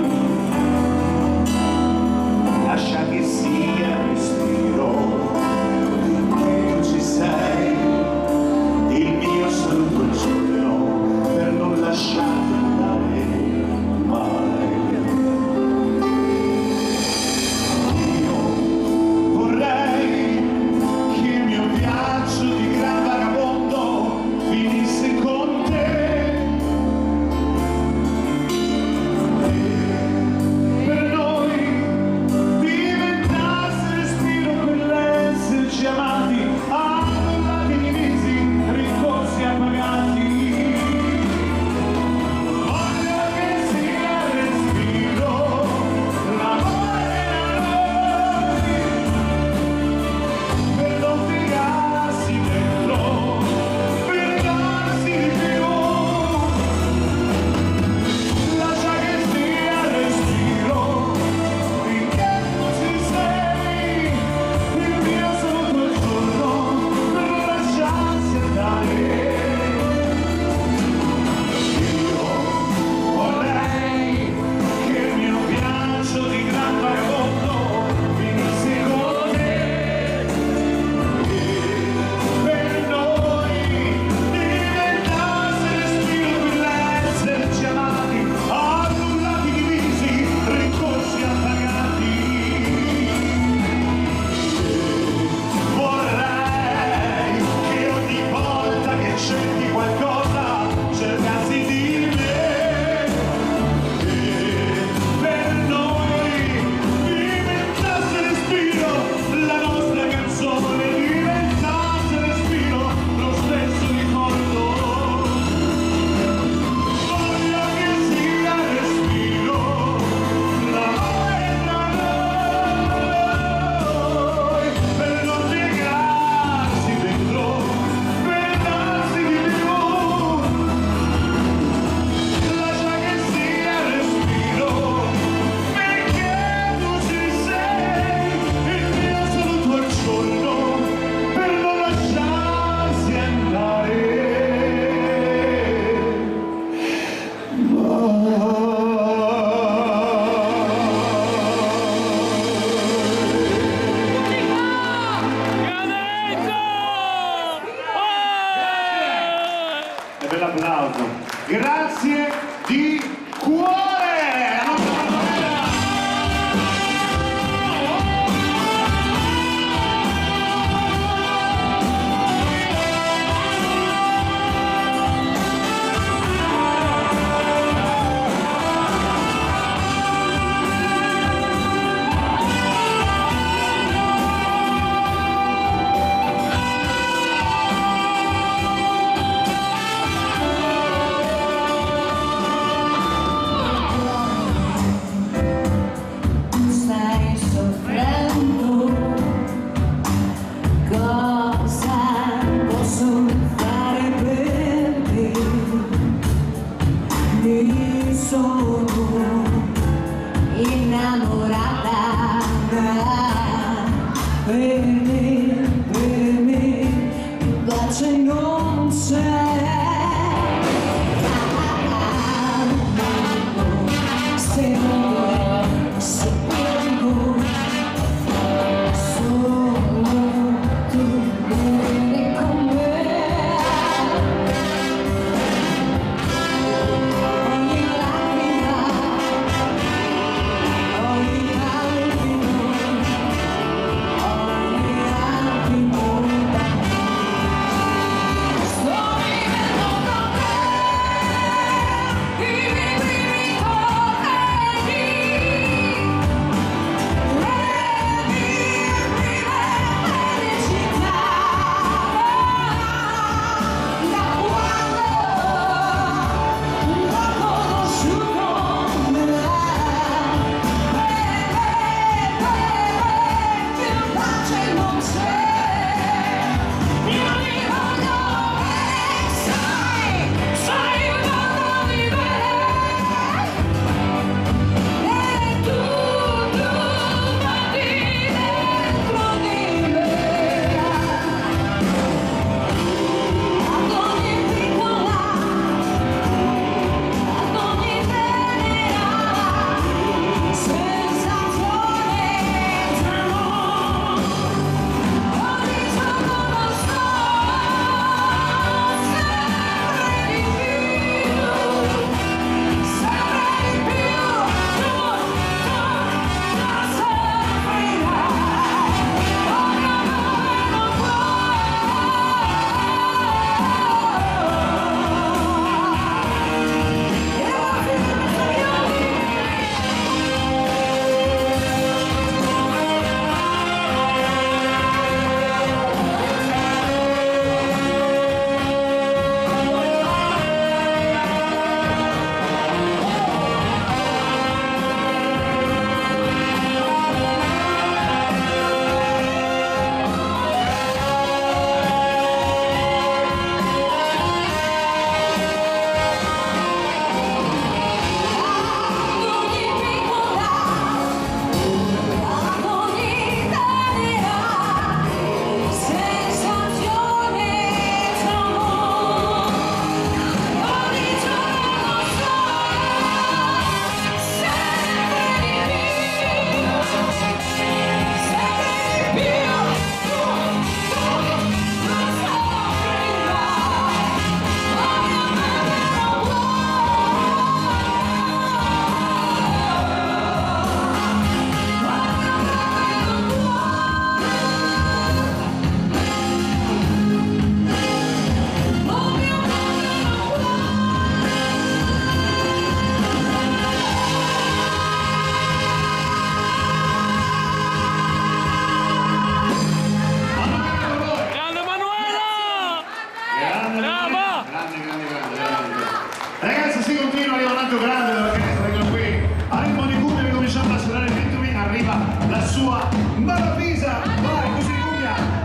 a Malavisa, vai così Gugna.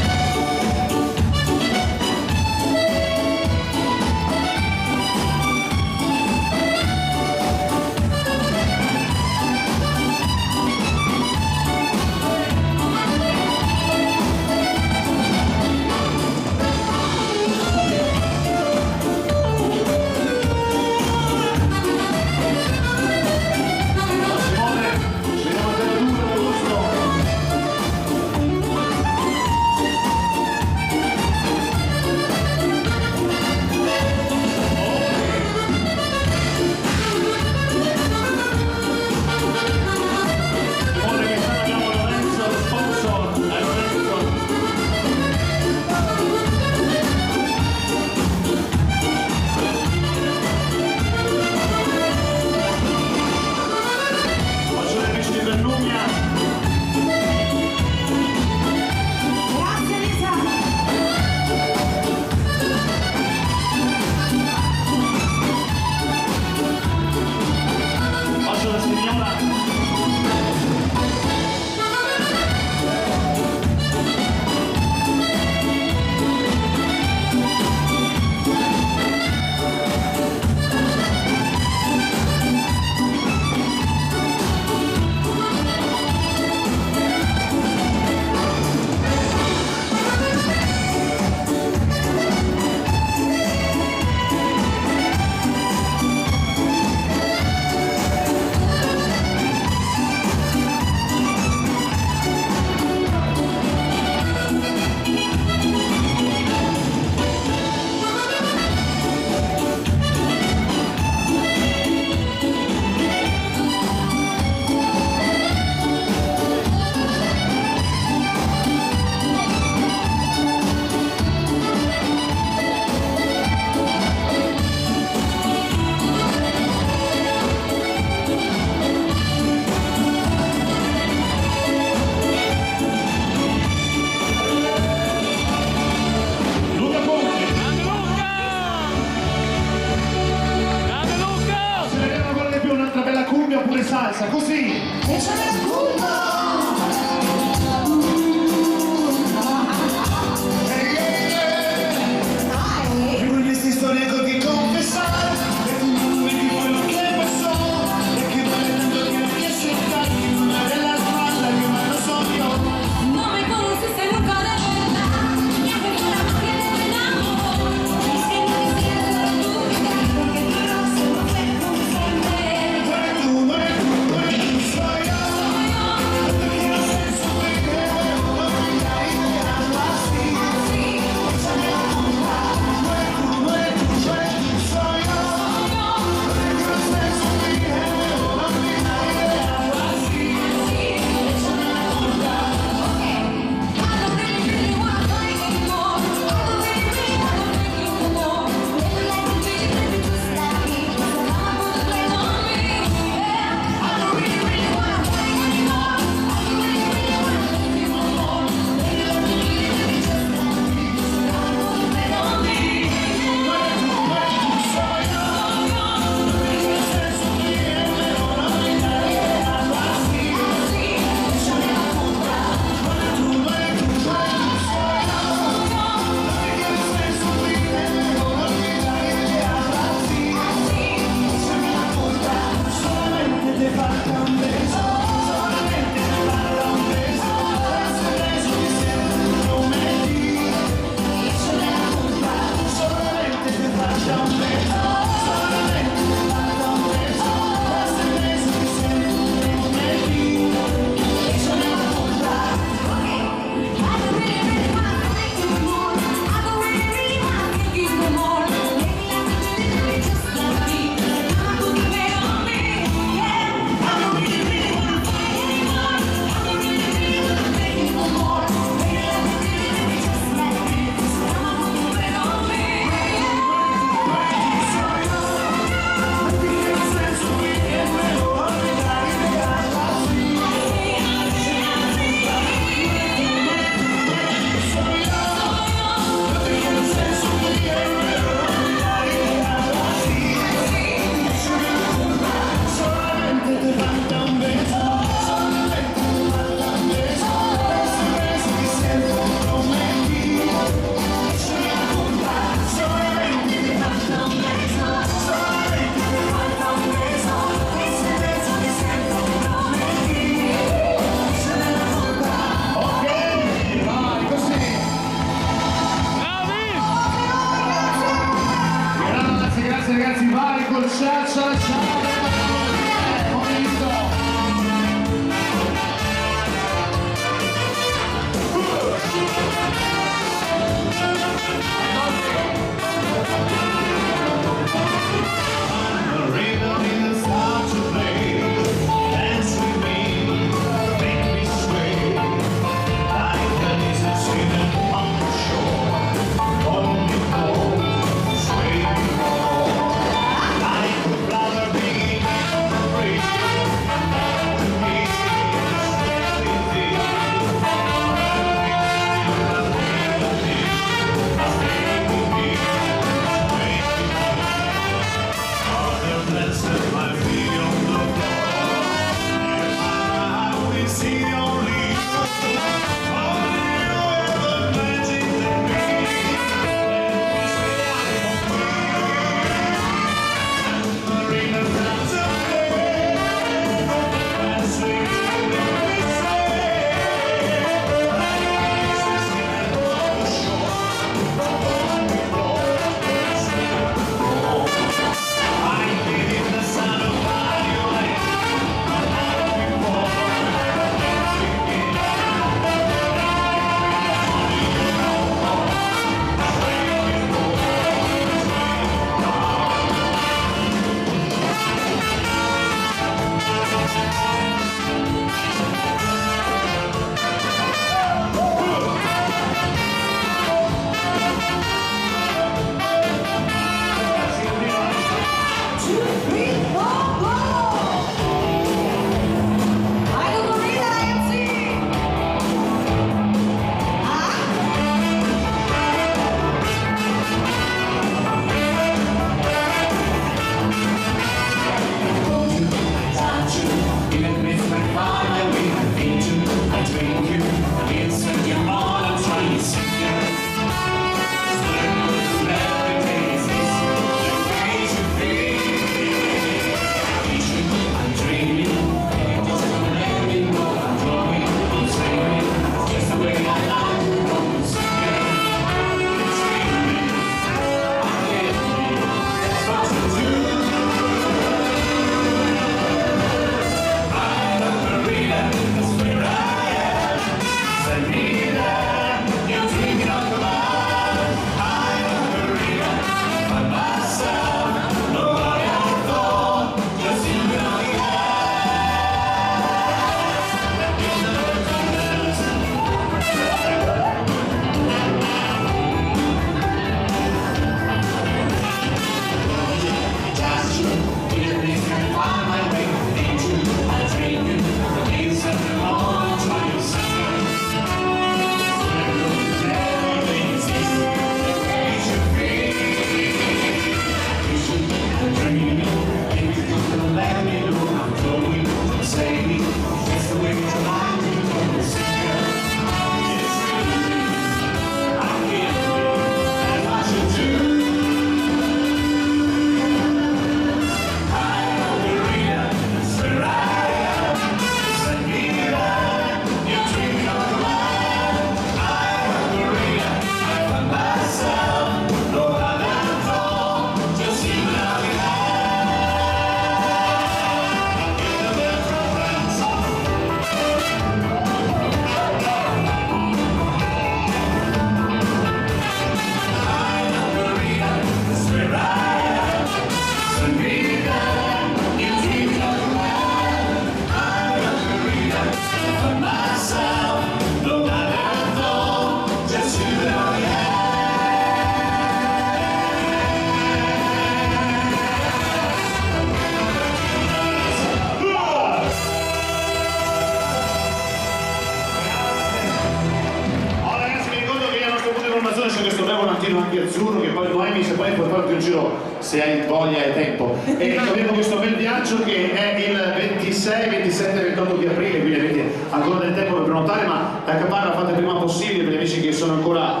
c'è questo bel volantino anche azzurro che poi Noemi se poi puoi farti un giro se hai voglia e tempo. E abbiamo questo bel viaggio che è il 26, 27 e 28 di aprile, quindi avete ancora del tempo per prenotare, ma la capanna fate il prima possibile per gli amici che sono ancora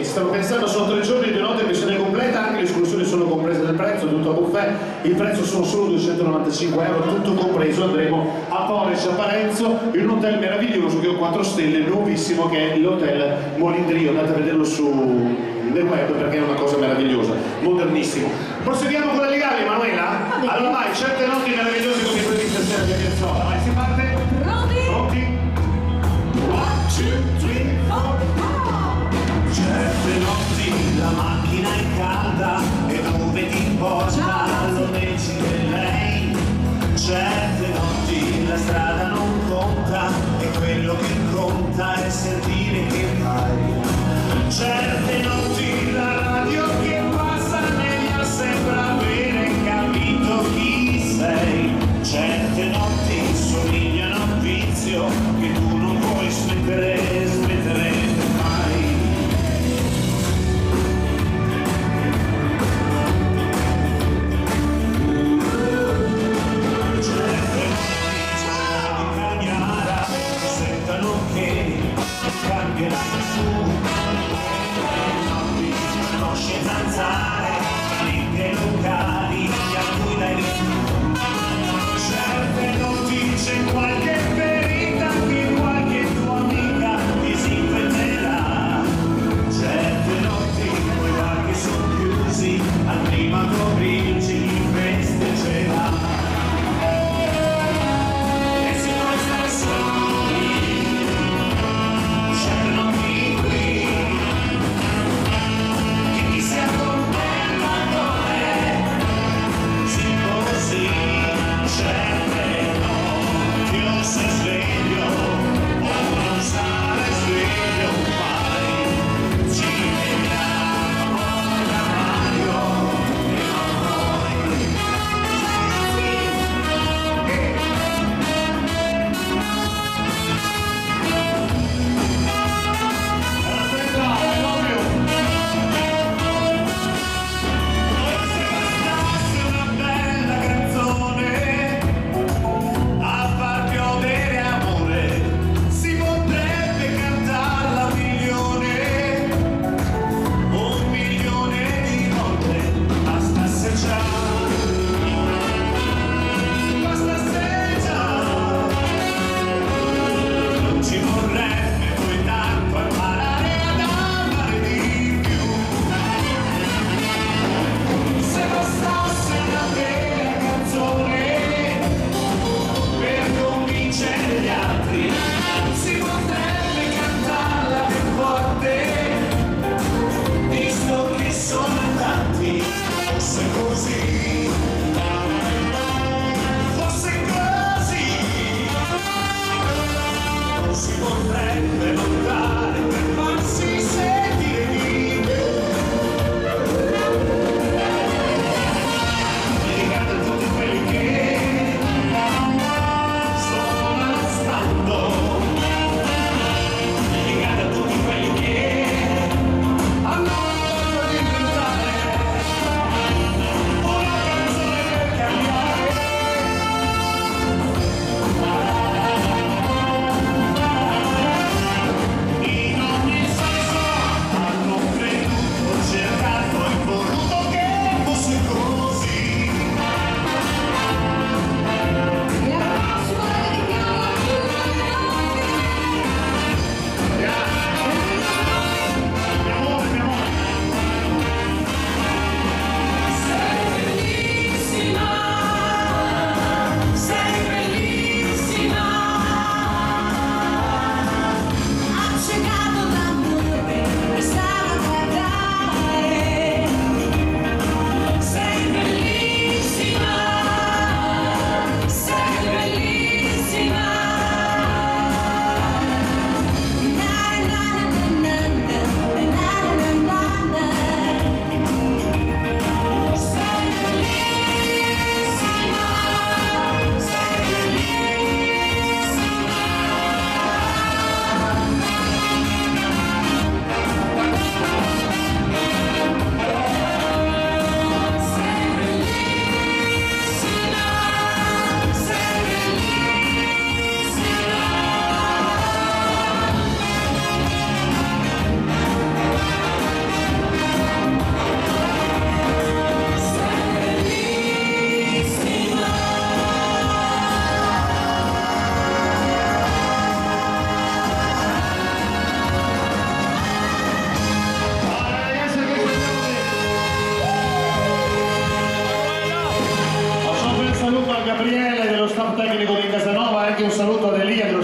stanno pensando. Sono 3 giorni e 2 notti in versione completa, anche le escursioni sono comprese nel prezzo, tutto a buffet, il prezzo sono solo 295 euro, tutto compreso. Andremo a Porridge, a Parenzo, in un hotel meraviglioso che ho 4 stelle, nuovissimo, che è l'hotel Molindrio. Andate a vederlo nel web perché è una cosa meravigliosa, modernissimo. Proseguiamo con le legali, Manuela? Allora vai, certe notti meravigliose come quelle di stasera di Piazzolla, vai, si parte? Pronti? Pronti? 1, 2, 3, 4. Certe notti la macchina è calda e dove ti porta lo decide lei. Certe notti la strada non conta e quello che conta è sentire che vai. Certe notti la radio che passa neglia sembra avere capito chi sei. Certe notti somigliano a un vizio che tu non puoi smettere mai. Certe notti di cagnara aspettano che cambierai su.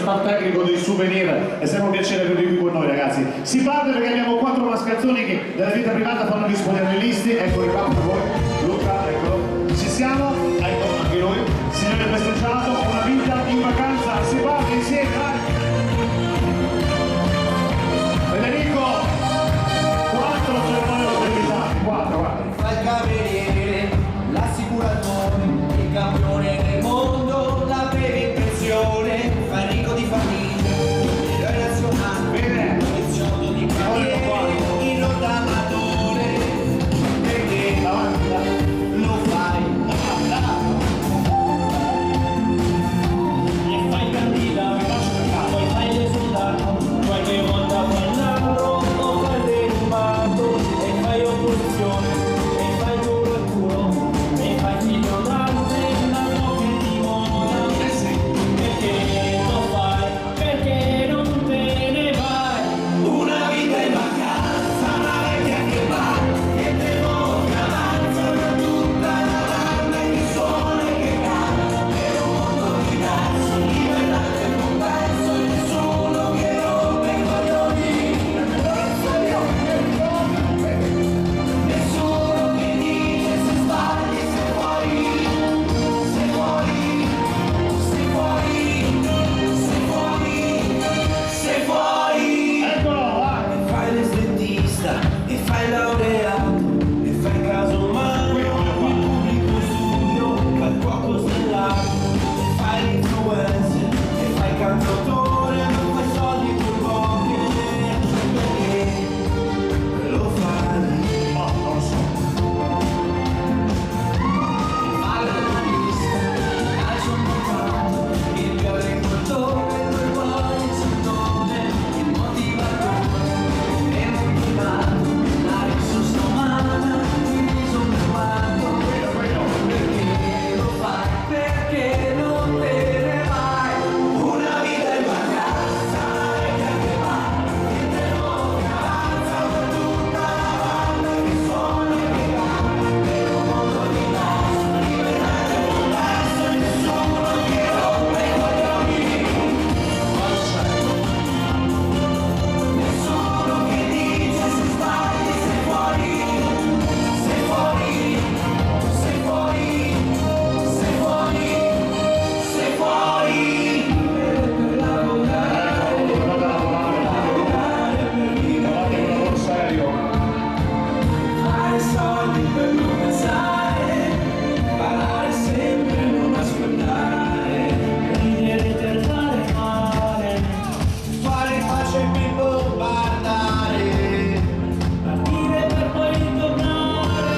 staff tecnico dei souvenir, è sempre un piacere avervi qui con noi ragazzi. Si parte perché abbiamo 4 mascalzoni che della vita privata fanno gli spogliarellisti, eccoli qua per voi, Luca, eccolo, ci siamo, ecco anche lui, signore festeggiato, una vita in vacanza, si parte insieme, dai! Federico, 4 cerimonie invitati, 4, guarda. Fa il cameriere, l'assicuratore, il campione del mondo, la breve in pensione, fa il ricco di famiglia, l'eroe nazionale, Bene. il gioco di quartiere, il rottamatore, perché lo fai. E fai candidato, poi fai l'esondato, qualche volta parlando o fai derubato, e fai opposizione, e fai duro e puro, e fai figlio d'arte, la che ti moda. Perché lo fai? Perché non te ne vai? Una vita in vacanza, una vecchia che va, che te muove avanza per tutta la banda che suona e che canta, per un mondo diverso, libertà del compenso, nessuno che rompe i coglioni, nessuno che dice se sbagli, se vuoi, se vuoi, se vuoi, se vuoi, se vuoi. Eccolo, vai! Fai l'estetista e fai laureato e fai caso umano, il pubblico studio, fai il cuoco stellato e fai l'influencer e fai cantautore, non fai soldi per poche, perché lo fai. Ma non lo so. Fai l'analista, calcio montato, il più agricoltore, il quale santone, il motivatore, il motivato, la risorsa umana, il viso fermato, perché lo fai, perché non te ne vai, una vita in vacanza, una vecchia che va, che te muove avanza per tutta la banda che suona e che canta, per un mondo diverso, libertà del compenso, nessuno che rompe i coglioni, nessuno che dice se sbagli, se fuori, se fuori, se fuori, se fuori, se fuori, per lavorare, Tornate a lavorare, per vivere, fate un lavoro serio. fare soldi per non pensare, parlare sempre, non ascoltare, ridere per fare male, fare pace per bombardare, partire per poi ritornare,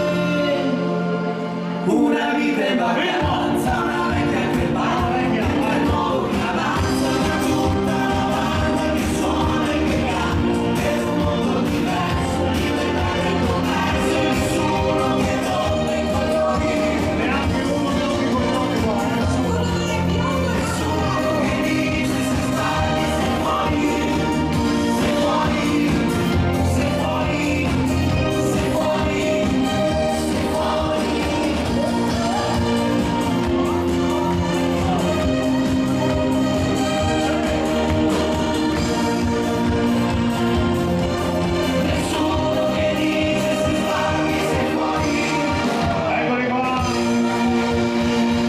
una vita in vacanza, una vecchia che va, che nuovo che avanza, per tutta la banda che suona e che canta, per un mondo diverso, libertà del commercio, nessuno che rompe i coglioni, Neanche uno che non mi coglione qua, nessuno. nessuno che dice se sbagli, se fuori, se fuori, se fuori, se fuori, se fuori. Nessuno che dice se sbagli, se fuori. Eccoli qua,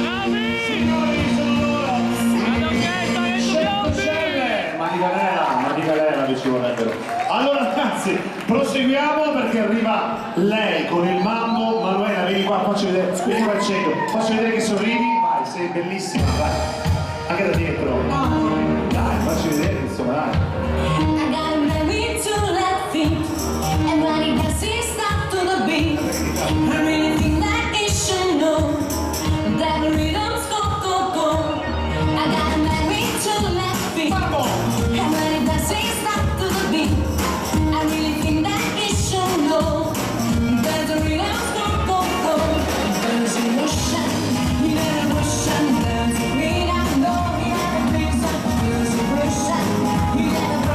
Bravi! signori, sono loro. All'orchestra e Scelle. Mani galera mi ci vorrebbero. Allora ragazzi, proseguiamo perché arriva lei con il mambo. Manuela, vieni qua, faccio vedere, vieni qua al centro, faccio vedere che sorridi. Vai, sei bellissima, vai. Anche da dietro. Dai, facci vedere, insomma, dai. I got married to laughing, and when he dances stop to the beat, I really think that he should know that the rhythm's go go go. I got married to laughing, and when he dances stop to the beat, I really think that he should know that the rhythm's go go go. There's emotion, there's emotion, there's a rhythm, no, there's a reason, there's emotion, there's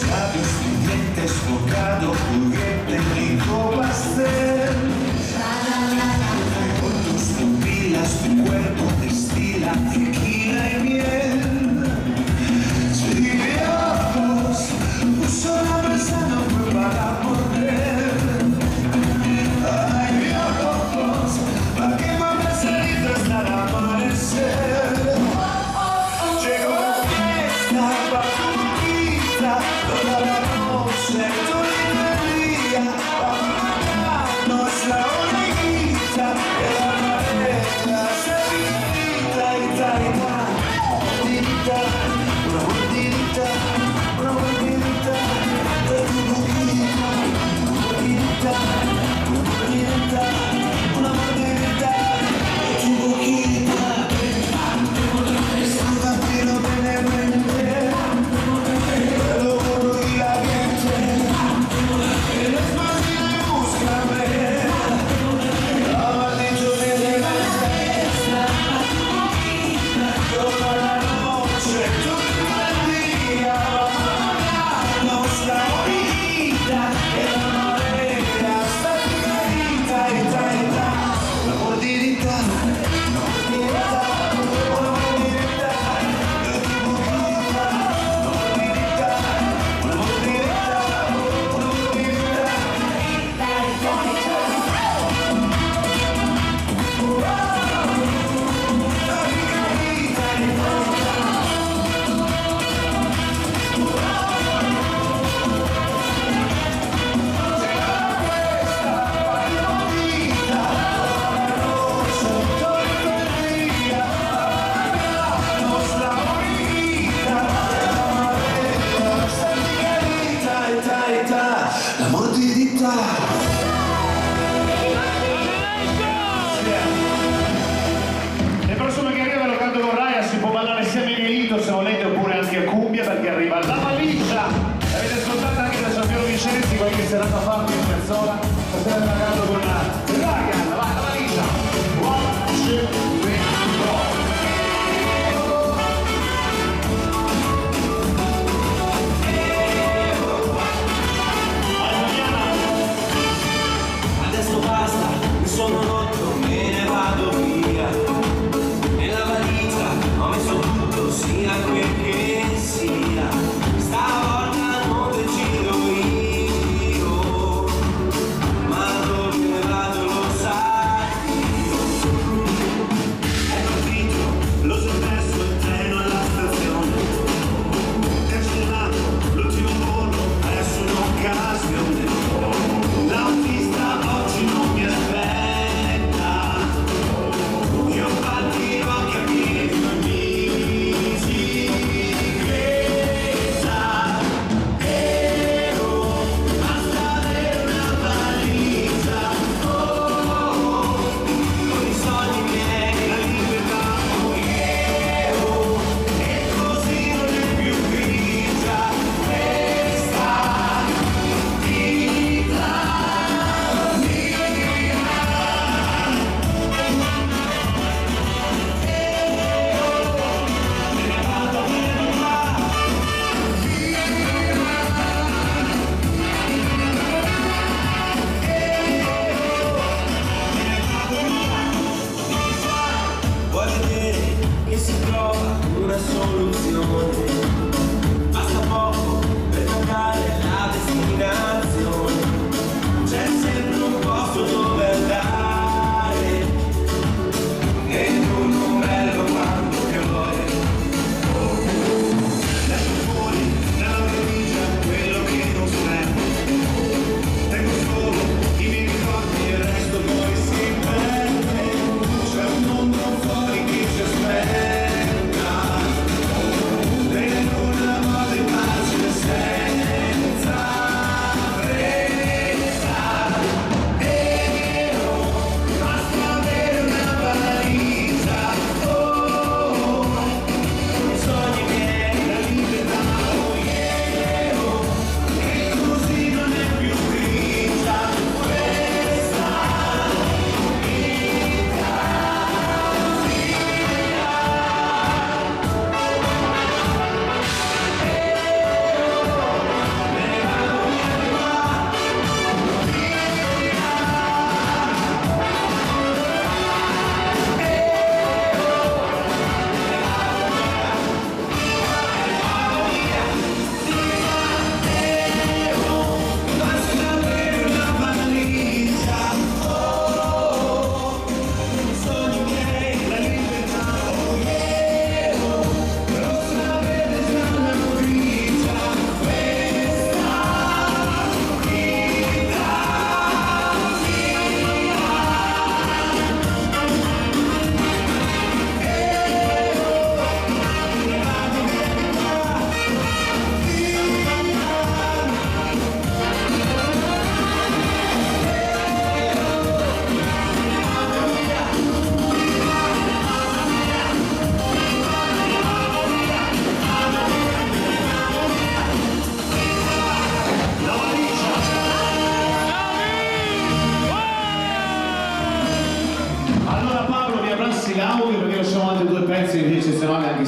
radio estridente, sfocado, juguete, rico pastel. Con tus pupilas tu cuerpo destila tequila y miel. Si ojos puso la mesa no fue para morder. Ay, mis ojos, pa' que más heridas hasta el amanecer. Llegó la fiesta pa' tu boquita, toda la noche, tu librería, pa' mamarnos la orejita, que la marea se pinta y ta y ta. Mordidita, una mordidita, una mordidita de tu boquita, una mordidita, una mordidita, una mordidita de tu boquita. Un vampiro benevolente, te lo juro y la gente, eres más y búscame, la maldición es de la fiesta, toda la noche, todo el día, vamos a la orillita, que la marea está picadita y ta y ta. Una mordidita, una mordidita, una mordidita de tu boquita, una mordidita, una mordidita, una mordidita. La mordidita. Le prossime che arrivano canto con Raya si può ballare sia a Miguelito se volete oppure anche a cumbia perché arriva la valigia. L'avete ascoltata anche da Giampiero Vincenzi, qualche serata fa qui in Piazzola. Stasera canto con Ryan, vai la valigia. 1, 2, 3, go. Adesso basta, mi sono rotto, me ne vado via. Nella valigia ho messo tutto, sia quel che sia. Stavolta non decido io, ma dove vado lo sai. È partito, lo so perso il treno alla stazione. Cancellato l'ultimo volo, adesso un'occasione. L'autista oggi non mi aspetta. Io partirò che amici.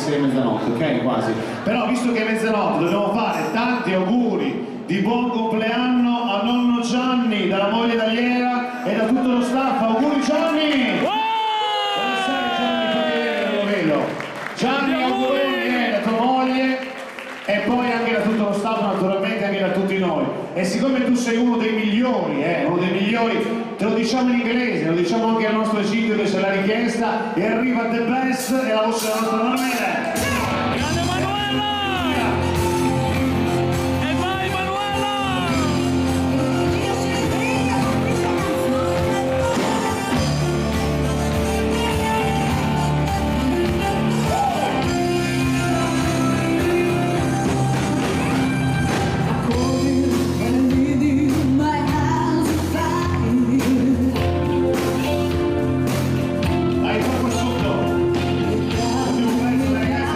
6 di mezzanotte, ok? Quasi. Però visto che è mezzanotte dobbiamo fare tanti auguri di buon compleanno a nonno Gianni, dalla moglie Daliera e da tutto lo staff. Auguri Gianni! Buonasera Gianni, fammi vedere, non lo vedo. Gianni, auguri da tua moglie e poi anche da tutto lo staff, naturalmente anche da tutti noi. E siccome tu sei uno dei migliori, te lo diciamo in inglese, lo diciamo anche al nostro Egidio che ce l'ha richiesta, e arriva The Best e la voce della nostra Manuela. Grande Manuela! E vai Manuela! Dio si sveglia con questa Vai troppo sotto! Più presto ragazzi!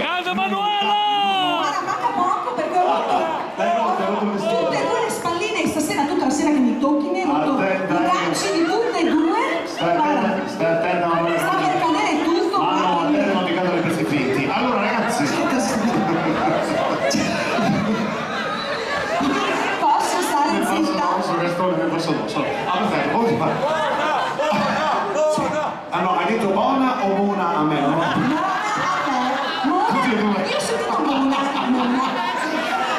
Grande Manuela! Guarda, manca poco perché ho rotto tutte e due le spalline stasera, tutta la sera che mi tocchi mi hai rotto i ganci di tutte e due. Guarda, Stai attento, non me sta per cadere tutto. Ma no, a guarda. te non ti cadono i pezzi finti. Allora ragazzi, Posso stare zitta? posso. Ah, perfetto, come si fa? Ah no, hai detto buona o buona a me? No? Io sono buona.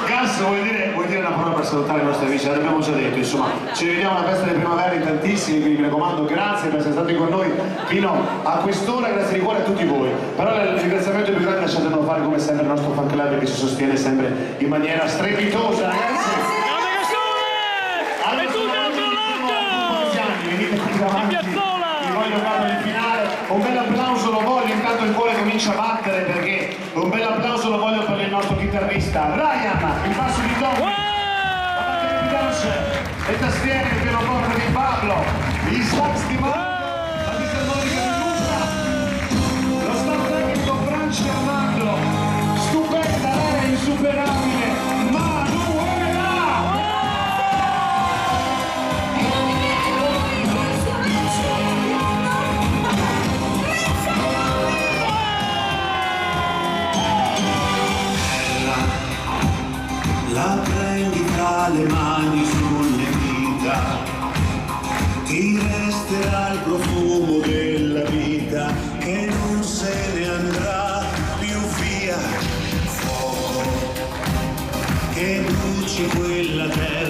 Gas, vuoi dire una parola per salutare i nostri amici? L'abbiamo già detto, insomma, ci vediamo alla festa di primavera in tantissimi, quindi mi raccomando, grazie per essere stati con noi fino a quest'ora, grazie di cuore a tutti voi. Però il ringraziamento più grande lasciatemelo fare come sempre il nostro fan club che ci sostiene sempre in maniera strepitosa, ragazzi. Grande Gastone! E tutti altro lato! Venite qui davanti, In piazzola! vi voglio fare il finale, un bel applauso lo voglio, intanto il cuore comincia a battere perché un bel applauso lo voglio per il nostro chitarrista Ryan, il basso di Tommy, la batteria di Dance, le tastiere, il pianoforte di Pablo, i sax di Marco, la fisarmonica di Luca, lo staff tecnico Franci Armando, stupenda lei, insuperabile Manuela! La prendi tra le mani sulle dita, ti resterà il profumo della vita che non se ne andrà più via. Fuoco che bruci quella terra